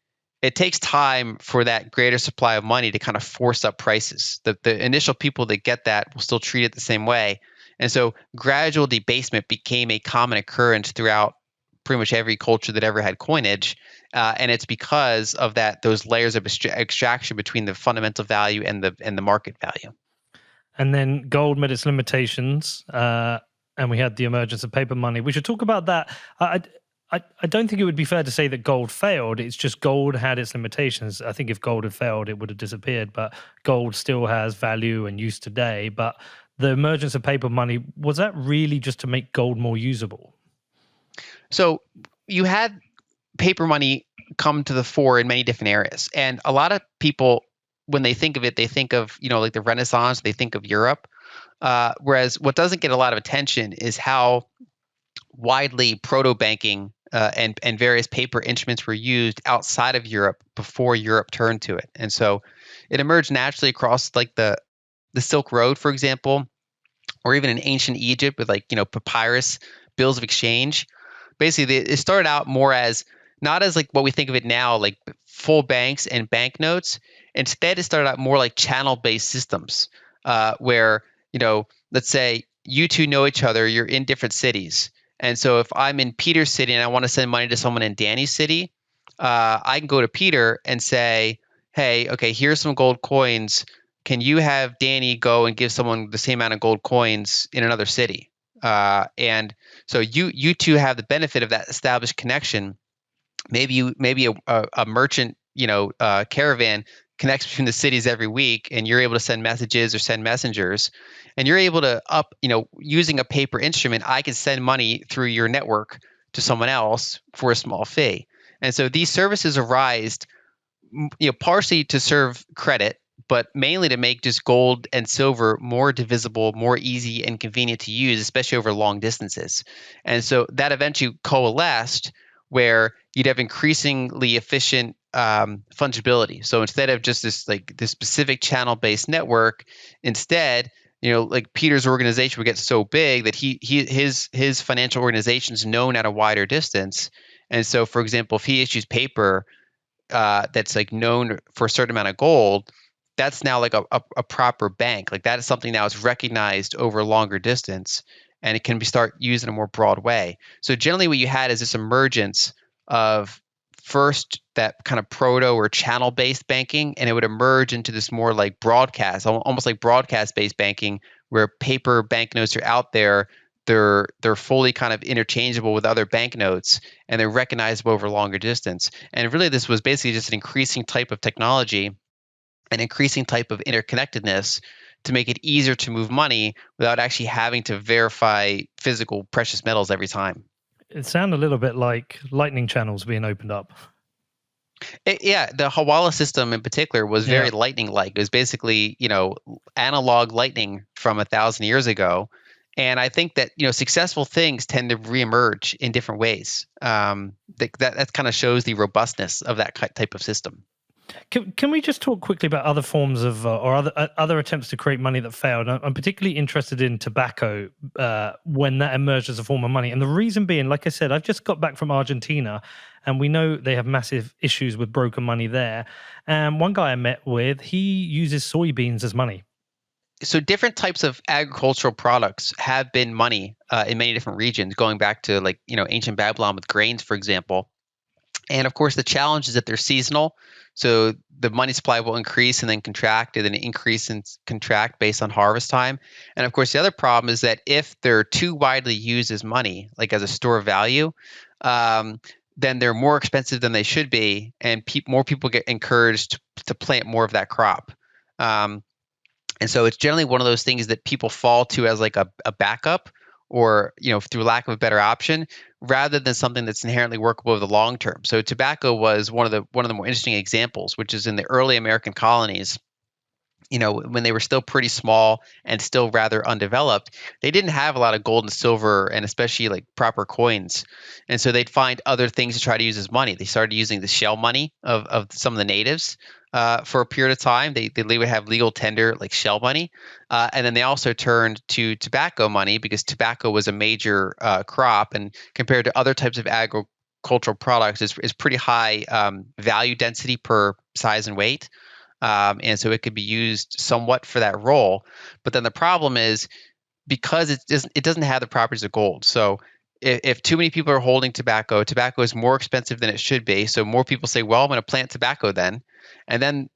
it takes time for that greater supply of money to kind of force up prices. The initial people that get that will still treat it the same way. And so gradual debasement became a common occurrence throughout pretty much every culture that ever had coinage. And it's because of those layers of extraction between the fundamental value and the market value. And then gold met its limitations, and we had the emergence of paper money. We should talk about that. I don't think it would be fair to say that gold failed. It's just gold had its limitations. I think if gold had failed, it would have disappeared. But gold still has value and use today. But the emergence of paper money, was that really just to make gold more usable? So you had paper money come to the fore in many different areas. And a lot of people, when they think of it, they think of, like the Renaissance, they think of Europe. Whereas what doesn't get a lot of attention is how widely proto-banking and various paper instruments were used outside of Europe before Europe turned to it. And so it emerged naturally across like the Silk Road, for example, or even in ancient Egypt with papyrus, bills of exchange. Basically, it started out more as not as like what we think of it now, like full banks and banknotes. Instead, it started out more like channel-based systems where, let's say you two know each other, you're in different cities. And so if I'm in Peter's city and I want to send money to someone in Danny's city, I can go to Peter and say, hey, okay, here's some gold coins. Can you have Danny go and give someone the same amount of gold coins in another city? And so you two have the benefit of that established connection. Maybe a merchant, caravan connects between the cities every week, and you're able to send messages or send messengers, and you're able to using a paper instrument, I can send money through your network to someone else for a small fee. And so these services arise, partially to serve credit, but mainly to make just gold and silver more divisible, more easy and convenient to use, especially over long distances. And so that eventually coalesced where you'd have increasingly efficient fungibility. So instead of just this specific channel-based network, instead, like Peter's organization would get so big that his financial organization is known at a wider distance. And so, for example, if he issues paper that's like known for a certain amount of gold, that's now like a proper bank. Like that is something now is recognized over a longer distance, and it can be start used in a more broad way. So generally what you had is this emergence of first that kind of proto or channel-based banking, and it would emerge into this more like broadcast, almost like broadcast-based banking, where paper banknotes are out there. They're fully kind of interchangeable with other banknotes, and they're recognizable over a longer distance. And really this was basically just an increasing type of technology, an increasing type of interconnectedness to make it easier to move money without actually having to verify physical precious metals every time. It sounded a little bit like lightning channels being opened up. The Hawala system in particular was very lightning-like. It was basically, analog lightning from 1,000 years ago. And I think that, successful things tend to reemerge in different ways. That kind of shows the robustness of that type of system. Can we just talk quickly about other forms of or other attempts to create money that failed? I'm particularly interested in tobacco when that emerged as a form of money. And the reason being, like I said, I've just got back from Argentina, and we know they have massive issues with broken money there. And one guy I met with, he uses soybeans as money. So different types of agricultural products have been money in many different regions, going back to ancient Babylon with grains, for example. And of course, the challenge is that they're seasonal. So the money supply will increase and then contract, and then increase and contract based on harvest time. And of course, the other problem is that if they're too widely used as money, like as a store of value, then they're more expensive than they should be, and more people get encouraged to plant more of that crop. And so it's generally one of those things that people fall to as like a backup, or through lack of a better option, rather than something that's inherently workable over the long term. So tobacco was one of the more interesting examples, which is in the early American colonies. when they were still pretty small and still rather undeveloped, they didn't have a lot of gold and silver and especially like proper coins. And so they'd find other things to try to use as money. They started using the shell money of some of the natives for a period of time. They would have legal tender like shell money. And then they also turned to tobacco money because tobacco was a major crop. And compared to other types of agricultural products, is pretty high value density per size and weight. And so it could be used somewhat for that role. But then the problem is because it doesn't have the properties of gold. So if too many people are holding tobacco is more expensive than it should be. So more people say, well, I'm going to plant tobacco then. And then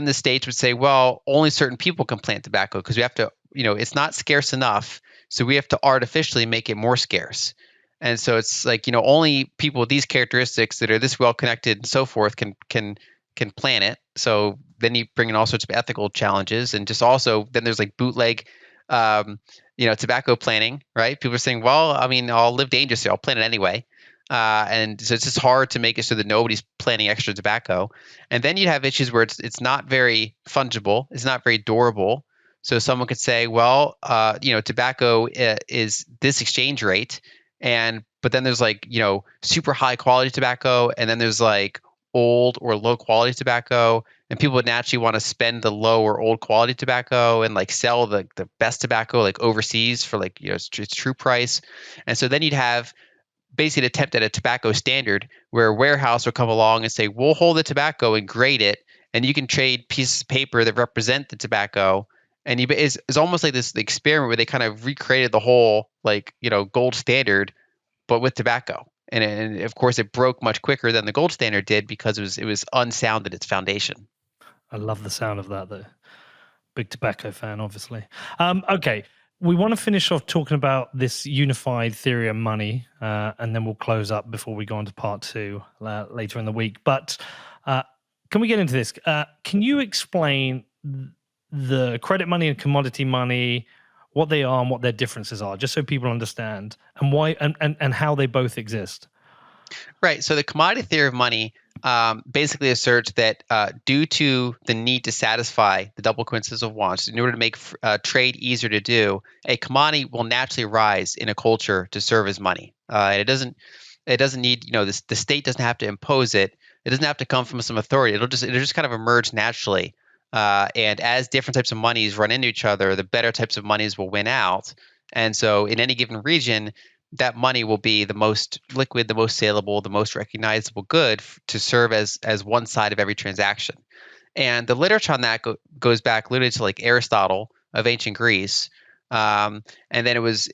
the states would say, well, only certain people can plant tobacco because we have to, it's not scarce enough. So we have to artificially make it more scarce. And so it's like, only people with these characteristics that are this well connected and so forth can plan it. So then you bring in all sorts of ethical challenges, and just also then there's like bootleg, tobacco planting, right? People are saying, well, I mean, I'll live dangerously, I'll plant it anyway. And so it's just hard to make it so that nobody's planting extra tobacco. And then you'd have issues where it's not very fungible, it's not very durable. So someone could say, well, tobacco is this exchange rate, but then there's like super high quality tobacco, and then there's like old or low quality tobacco, and people would naturally want to spend the low or old quality tobacco and like sell the best tobacco like overseas for like its true price. And so then you'd have basically an attempt at a tobacco standard where a warehouse will come along and say, we'll hold the tobacco and grade it, and you can trade pieces of paper that represent the tobacco. And it's almost like this experiment where they kind of recreated the whole like gold standard but with tobacco. And of course, it broke much quicker than the gold standard did because it was unsound at its foundation. I love the sound of that, though. Big tobacco fan, obviously. Okay, we want to finish off talking about this unified theory of money, and then we'll close up before we go on to part two later in the week. But can we get into this? Can you explain the credit money and commodity money, what they are and what their differences are, just so people understand, and why and how they both exist? Right. So the commodity theory of money basically asserts that due to the need to satisfy the double coincidence of wants, in order to make trade easier to do, a commodity will naturally rise in a culture to serve as money. And it doesn't need the state doesn't have to impose it. It doesn't have to come from some authority. It'll just kind of emerge naturally. And as different types of monies run into each other, the better types of monies will win out. And so in any given region, that money will be the most liquid, the most saleable, the most recognizable good to serve as one side of every transaction. And the literature on that goes back literally to like Aristotle of ancient Greece. And then it was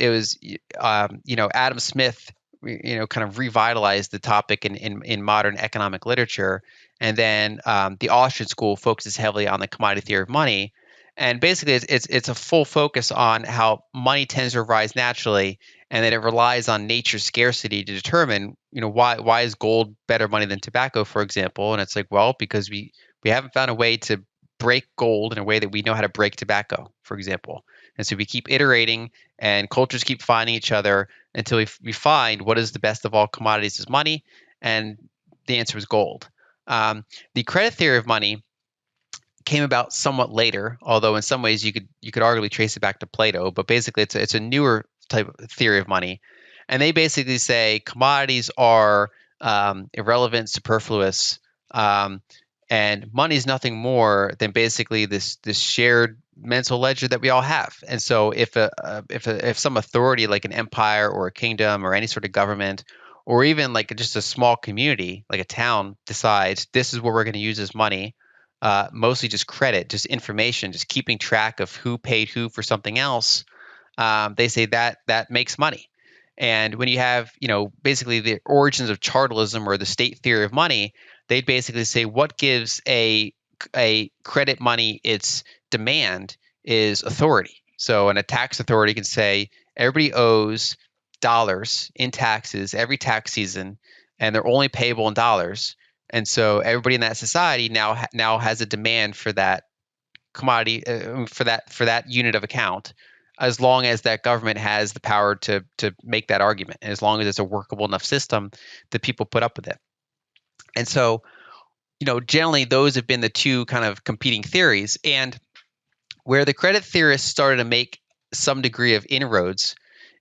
Adam Smith kind of revitalized the topic in modern economic literature. And then the Austrian school focuses heavily on the commodity theory of money. And basically, it's a full focus on how money tends to rise naturally, and that it relies on nature's scarcity to determine, why is gold better money than tobacco, for example? And it's like, well, because we haven't found a way to break gold in a way that we know how to break tobacco, for example. And so we keep iterating, and cultures keep finding each other until we find what is the best of all commodities is money, and the answer is gold. The credit theory of money came about somewhat later, although in some ways you could arguably trace it back to Plato. But basically, it's a newer type of theory of money, and they basically say commodities are irrelevant, superfluous, and money is nothing more than basically this shared mental ledger that we all have. And so if some authority like an empire or a kingdom or any sort of government, or even like just a small community like a town, decides this is what we're going to use as money, mostly just credit, just information, just keeping track of who paid who for something else, they say that makes money. And when you have, basically the origins of chartalism or the state theory of money, they'd basically say what gives a credit money its demand is authority. So a tax authority can say everybody owes dollars in taxes every tax season, and they're only payable in dollars. And so everybody in that society now has a demand for that commodity, for that unit of account, as long as that government has the power to make that argument, and as long as it's a workable enough system that people put up with it. And so, generally those have been the two kind of competing theories. And Where the credit theorists started to make some degree of inroads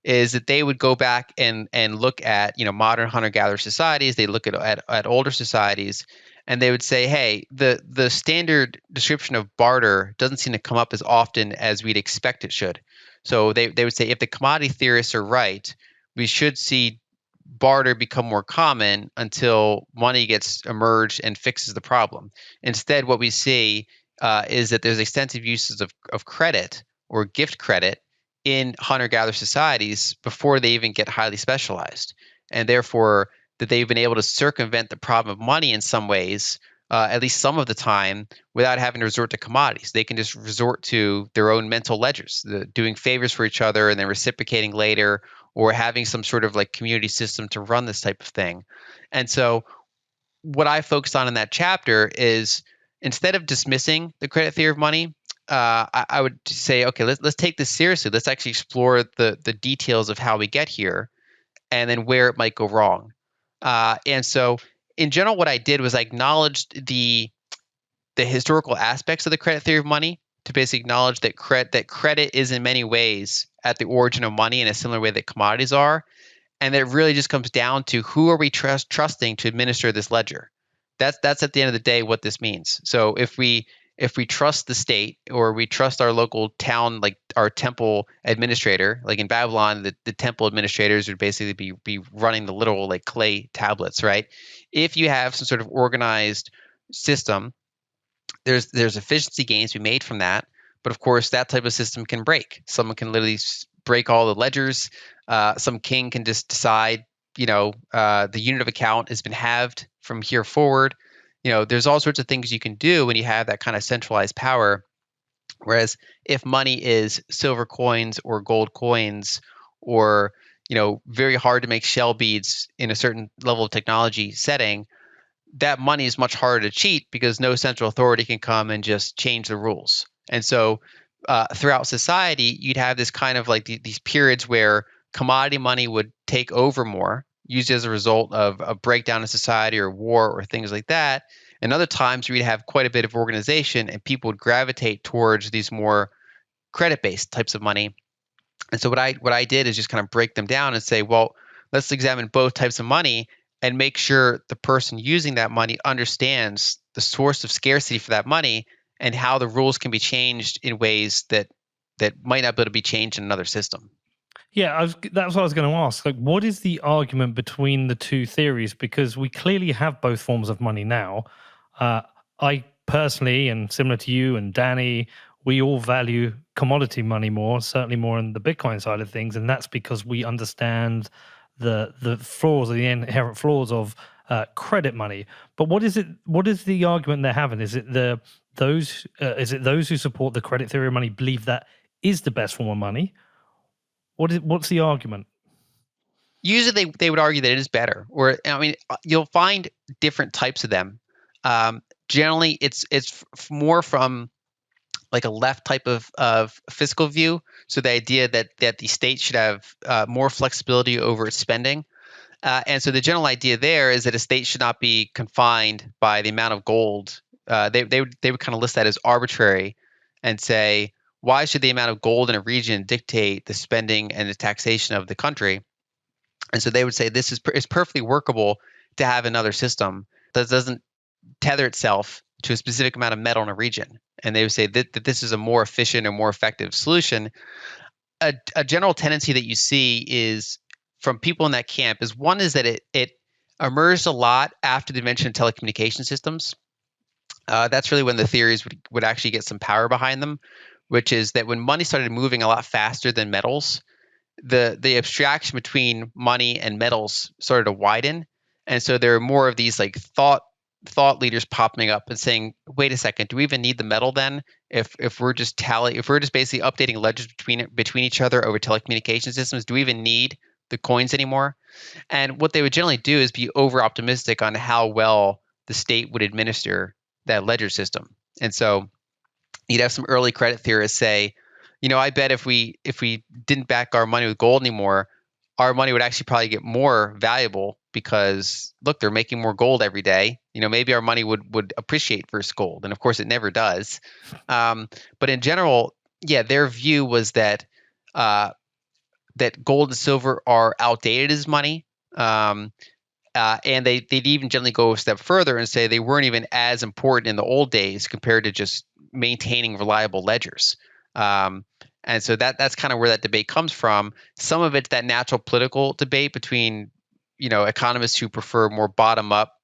is that they would go back and look at modern hunter-gatherer societies. They look at older societies, and they would say, hey, the standard description of barter doesn't seem to come up as often as we'd expect it should. So they would say, if the commodity theorists are right, we should see barter become more common until money gets emerged and fixes the problem. Instead, what we see is that there's extensive uses of credit or gift credit in hunter-gatherer societies before they even get highly specialized, and therefore that they've been able to circumvent the problem of money in some ways, at least some of the time, without having to resort to commodities. They can just resort to their own mental ledgers, doing favors for each other and then reciprocating later, or having some sort of like community system to run this type of thing. And so what I focused on in that chapter is, instead of dismissing the credit theory of money, I would say, okay, let's take this seriously. Let's actually explore the details of how we get here, and then where it might go wrong. And so, in general, what I did was I acknowledged the historical aspects of the credit theory of money, to basically acknowledge that credit is in many ways at the origin of money in a similar way that commodities are, and that it really just comes down to who are we trusting to administer this ledger. That's at the end of the day what this means. So if we trust the state, or we trust our local town, like our temple administrator, like in Babylon, the temple administrators would basically be running the literal like clay tablets, right? If you have some sort of organized system, there's efficiency gains to be made from that. But of course, that type of system can break. Someone can literally break all the ledgers. Some king can just decide, the unit of account has been halved from here forward. There's all sorts of things you can do when you have that kind of centralized power. Whereas if money is silver coins or gold coins, or very hard to make shell beads in a certain level of technology setting, that money is much harder to cheat because no central authority can come and just change the rules. And so throughout society, you'd have this kind of like these periods where commodity money would take over more, used as a result of a breakdown in society or war or things like that. And other times where you'd have quite a bit of organization and people would gravitate towards these more credit-based types of money. And so what I did is just kind of break them down and say, well, let's examine both types of money and make sure the person using that money understands the source of scarcity for that money and how the rules can be changed in ways that might not be able to be changed in another system. Yeah, that's what I was going to ask. Like, what is the argument between the two theories? Because we clearly have both forms of money now. I personally, and similar to you and Danny, we all value commodity money more, certainly more on the Bitcoin side of things, and that's because we understand the flaws, the inherent flaws of credit money. But what is it? What is the argument they're having? Is it those who support the credit theory of money believe that is the best form of money? What's the argument? Usually they would argue that it is better, or I mean, you'll find different types of them. Generally, it's more from like a left type of fiscal view. So the idea that the state should have more flexibility over its spending. And so the general idea there is that a state should not be confined by the amount of gold. They would kind of list that as arbitrary and say, why should the amount of gold in a region dictate the spending and the taxation of the country? And so they would say this is perfectly workable to have another system that doesn't tether itself to a specific amount of metal in a region. And they would say that this is a more efficient and more effective solution. A general tendency that you see is from people in that camp is, one is that it emerged a lot after the invention of telecommunication systems. That's really when the theories would actually get some power behind them, which is that when money started moving a lot faster than metals, the abstraction between money and metals started to widen. And so there are more of these like thought leaders popping up and saying, wait a second, do we even need the metal then? If we're just basically updating ledgers between each other over telecommunication systems, do we even need the coins anymore? And what they would generally do is be over optimistic on how well the state would administer that ledger system. And so you'd have some early credit theorists say, I bet if we didn't back our money with gold anymore, our money would actually probably get more valuable because look, they're making more gold every day. Maybe our money would appreciate versus gold, and of course it never does. But in general, yeah, their view was that uh, that gold and silver are outdated as money. Um, and they'd even generally go a step further and say they weren't even as important in the old days compared to just maintaining reliable ledgers. Um, and so that's kind of where that debate comes from. Some of it's that natural political debate between, economists who prefer more bottom up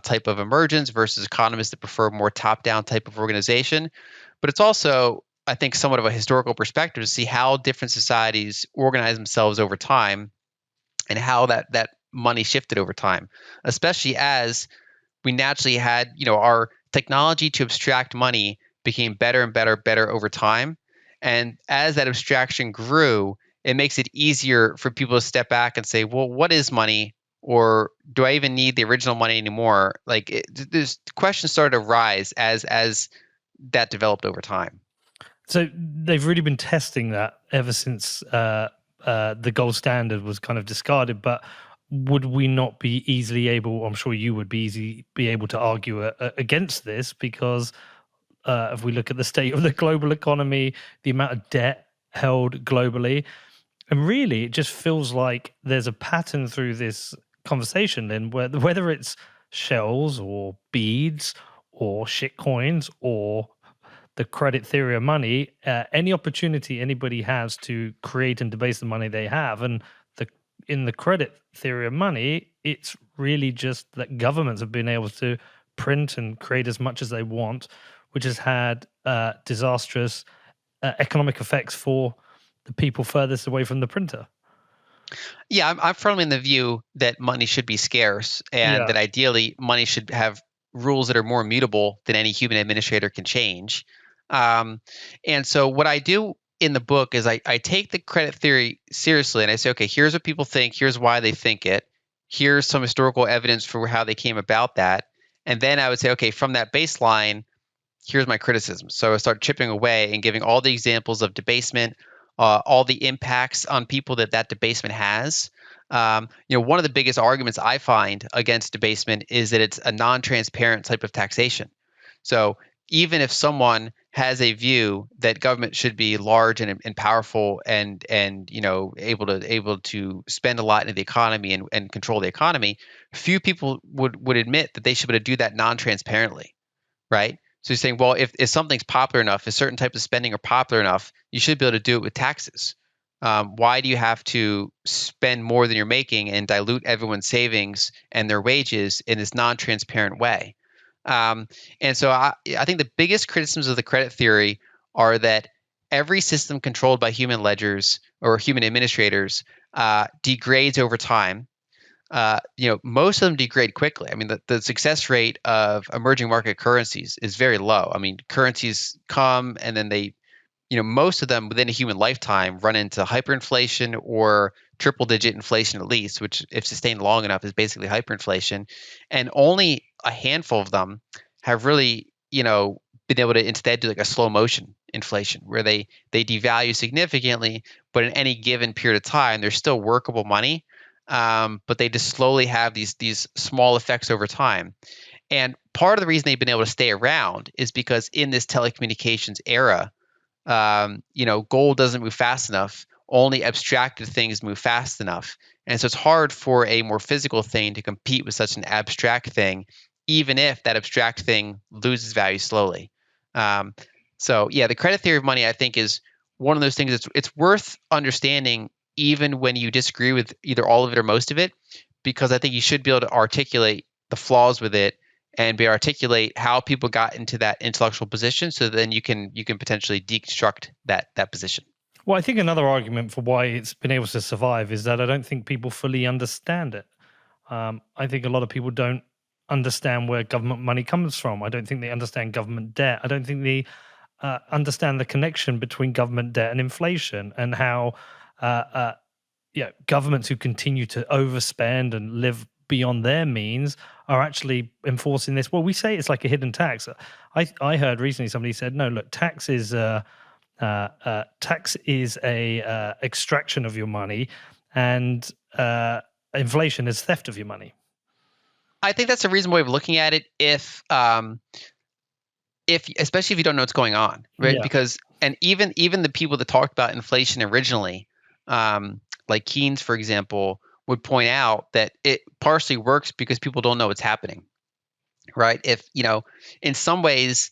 type of emergence versus economists that prefer more top down type of organization. But it's also, I think, somewhat of a historical perspective to see how different societies organize themselves over time and how that money shifted over time, especially as we naturally had, our technology to abstract money became better and better over time. And as that abstraction grew, it makes it easier for people to step back and say, well, what is money? Or do I even need the original money anymore? Like, there's questions started to rise as that developed over time. So they've really been testing that ever since the gold standard was kind of discarded. But would we not be easily able? I'm sure you would be able to argue against this, because if we look at the state of the global economy, the amount of debt held globally, and really, it just feels like there's a pattern through this conversation, then, whether it's shells or beads or shit coins or the credit theory of money, any opportunity anybody has to create and debase the money they have, and the in the credit theory of money, it's really just that governments have been able to print and create as much as they want, which has had disastrous economic effects for the people furthest away from the printer. Yeah, I'm firmly in the view that money should be scarce and Yeah. that ideally money should have rules that are more immutable than any human administrator can change. Um, and so what I do in the book is I take the credit theory seriously and I say, okay, here's what people think, here's why they think it, here's some historical evidence for how they came about that. And then I would say, okay, from that baseline, here's my criticism. So I start chipping away and giving all the examples of debasement, all the impacts on people that debasement has. One of the biggest arguments I find against debasement is that it's a non-transparent type of taxation. So even if someone has a view that government should be large and powerful and able to spend a lot in the economy and control the economy, few people would admit that they should be able to do that non-transparently, right? So you're saying, well, if something's popular enough, if certain types of spending are popular enough, you should be able to do it with taxes. Why do you have to spend more than you're making and dilute everyone's savings and their wages in this non-transparent way? Um, and so I think the biggest criticisms of the credit theory are that every system controlled by human ledgers or human administrators degrades over time. Most of them degrade quickly. I mean, the success rate of emerging market currencies is very low. I mean, currencies come and then most of them within a human lifetime run into hyperinflation or triple digit inflation at least, which if sustained long enough is basically hyperinflation. And only a handful of them have really, been able to instead do like a slow motion inflation where they devalue significantly, but in any given period of time, they're still workable money. But they just slowly have these small effects over time. And part of the reason they've been able to stay around is because in this telecommunications era, gold doesn't move fast enough. Only abstracted things move fast enough. And so it's hard for a more physical thing to compete with such an abstract thing, even if that abstract thing loses value slowly. Um, so yeah, the credit theory of money, I think, is one of those things it's worth understanding even when you disagree with either all of it or most of it, because I think you should be able to articulate the flaws with it and be articulate how people got into that intellectual position, so then you can potentially deconstruct that position. Well, I think another argument for why it's been able to survive is that I don't think people fully understand it. I think a lot of people don't understand where government money comes from. I don't think they understand government debt. I don't think they understand the connection between government debt and inflation, and how governments who continue to overspend and live beyond their means are actually enforcing this. Well, we say it's like a hidden tax. I heard recently somebody said, no, look, tax is a extraction of your money, and inflation is theft of your money. I think that's a reasonable way of looking at it if especially if you don't know what's going on, right? Yeah. Because and even the people that talked about inflation originally, like Keynes, for example, would point out that it partially works because people don't know what's happening, right? If in some ways,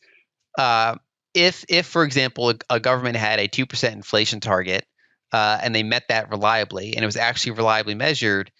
uh, if for example a government had a 2% inflation target, and they met that reliably, and it was actually reliably measured,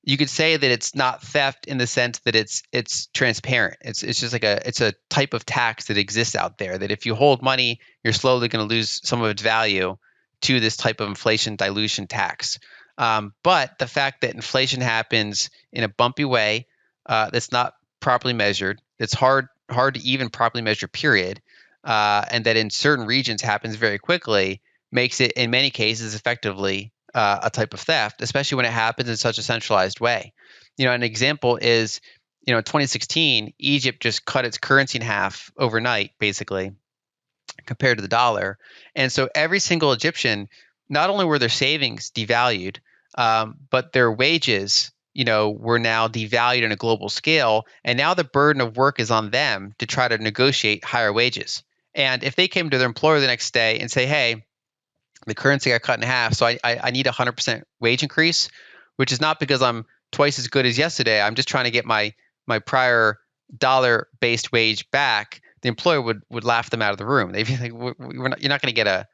you could say that it's not theft in the sense that it's transparent. It's just like it's a type of tax that exists out there. That if you hold money, you're slowly going to lose some of its value to this type of inflation dilution tax. But the fact that inflation happens in a bumpy way, that's not properly measured, that's hard to even properly measure, period, and that in certain regions happens very quickly, makes it in many cases effectively a type of theft, especially when it happens in such a centralized way. An example is, in 2016, Egypt just cut its currency in half overnight, basically, compared to the dollar. And so every single Egyptian, not only were their savings devalued, but their wages, were now devalued on a global scale. And now the burden of work is on them to try to negotiate higher wages. And if they came to their employer the next day and say, hey, the currency got cut in half, so I need a 100% wage increase, which is not because I'm twice as good as yesterday. I'm just trying to get my prior dollar-based wage back. The employer would laugh them out of the room. They'd be like, you're not going to get a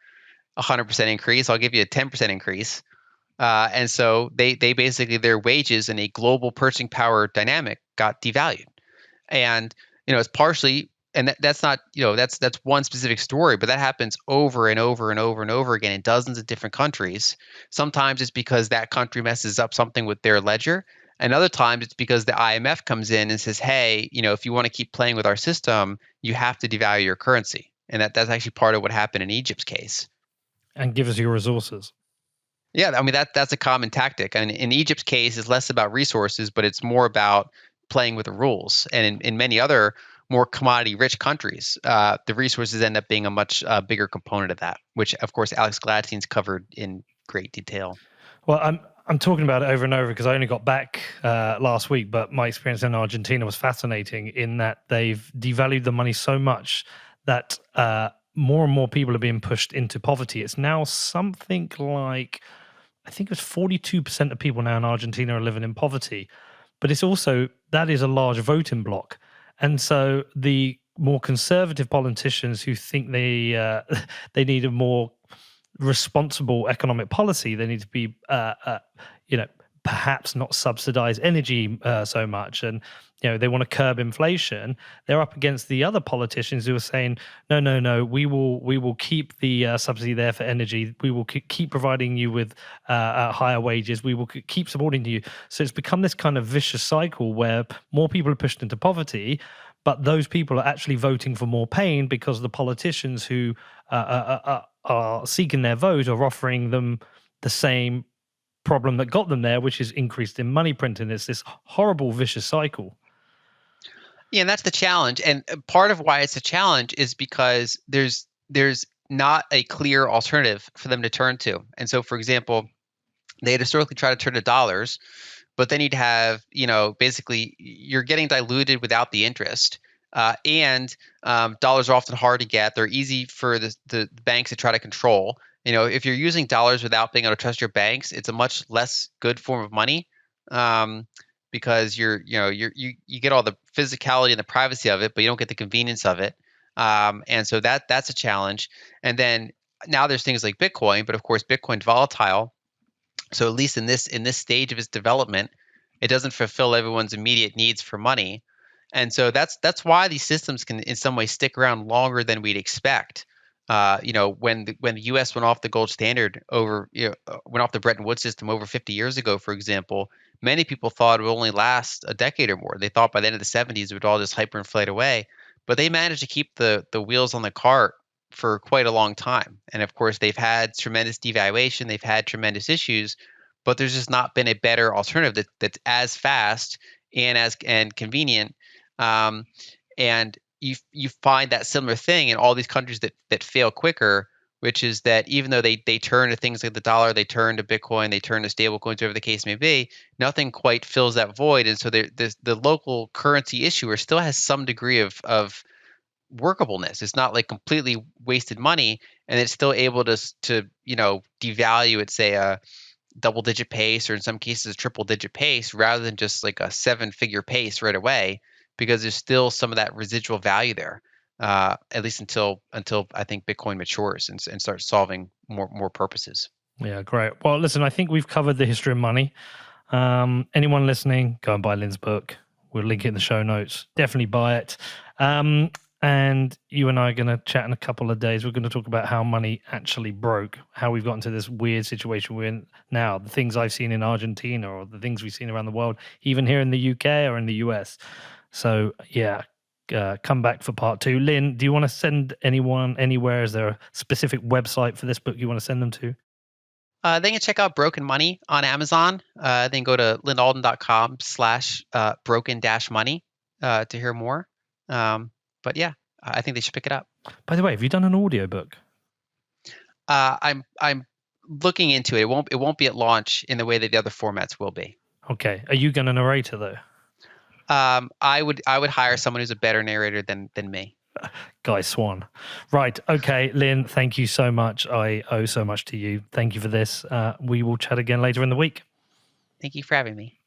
100% increase. I'll give you a 10% increase. And so they basically, their wages in a global purchasing power dynamic got devalued. And it's partially, and that's not, that's one specific story, but that happens over and over and over and over again in dozens of different countries. Sometimes it's because that country messes up something with their ledger, and other times it's because the IMF comes in and says, hey, if you want to keep playing with our system, you have to devalue your currency. And that's actually part of what happened in Egypt's case. And give us your resources. Yeah, I mean that's a common tactic. And in Egypt's case, it's less about resources, but it's more about playing with the rules. And in many other more commodity-rich countries, the resources end up being a much bigger component of that, which of course Alex Gladstein's covered in great detail. Well, I'm talking about it over and over because I only got back last week, but my experience in Argentina was fascinating in that they've devalued the money so much that more and more people are being pushed into poverty. It's now something like, I think it was 42% of people now in Argentina are living in poverty, but it's also, that is a large voting bloc. And so the more conservative politicians who think they they need a more responsible economic policy, they need to be, perhaps not subsidize energy so much, and they want to curb inflation. They're up against the other politicians who are saying, no, we will keep the subsidy there for energy. We will keep providing you with higher wages. We will keep supporting you. So it's become this kind of vicious cycle where more people are pushed into poverty, but those people are actually voting for more pain because the politicians who are seeking their vote are offering them the same problem that got them there, which is increased in money printing. It's this horrible vicious cycle. Yeah, and that's the challenge. And part of why it's a challenge is because there's not a clear alternative for them to turn to. And so, for example, they had historically tried to turn to dollars, but then you'd have, basically you're getting diluted without the interest. And dollars are often hard to get. They're easy for the banks to try to control. If you're using dollars without being able to trust your banks, it's a much less good form of money, because you get all the physicality and the privacy of it, but you don't get the convenience of it. And so that's a challenge. And then now there's things like Bitcoin, but of course Bitcoin's volatile. So at least in this stage of its development, it doesn't fulfill everyone's immediate needs for money. And so that's why these systems can in some way stick around longer than we'd expect. When the U.S. went off the gold standard went off the Bretton Woods system over 50 years ago, for example, many people thought it would only last a decade or more. They thought by the end of the 70s it would all just hyperinflate away, but they managed to keep the wheels on the cart for quite a long time. And of course, they've had tremendous devaluation, they've had tremendous issues, but there's just not been a better alternative that's as fast and convenient. And you find that similar thing in all these countries that fail quicker, which is that even though they turn to things like the dollar, they turn to Bitcoin, they turn to stable coins, whatever the case may be, nothing quite fills that void. And so the local currency issuer still has some degree of workableness. It's not like completely wasted money, and it's still able to devalue at, say, a double-digit pace, or in some cases a triple-digit pace, rather than just like a seven-figure pace right away, because there's still some of that residual value there, at least until I think Bitcoin matures and starts solving more purposes. Yeah, great. Well, listen, I think we've covered the history of money. Anyone listening, go and buy Lyn's book. We'll link it in the show notes. Definitely buy it. And you and I are going to chat in a couple of days. We're going to talk about how money actually broke, how we've gotten to this weird situation we're in now, the things I've seen in Argentina or the things we've seen around the world, even here in the UK or in the US. So, yeah, come back for part 2. Lyn, do you want to send anyone anywhere? Is there a specific website for this book you want to send them to? They can check out Broken Money on Amazon. Then go to lynalden.com/broken-money to hear more. But yeah, I think they should pick it up. By the way, have you done an audiobook? I'm looking into it. It won't be at launch in the way that the other formats will be. Okay. Are you going to narrate it though? I would hire someone who's a better narrator than me. Guy Swan. Right. Okay, Lyn, thank you so much. I owe so much to you. Thank you for this. We will chat again later in the week. Thank you for having me.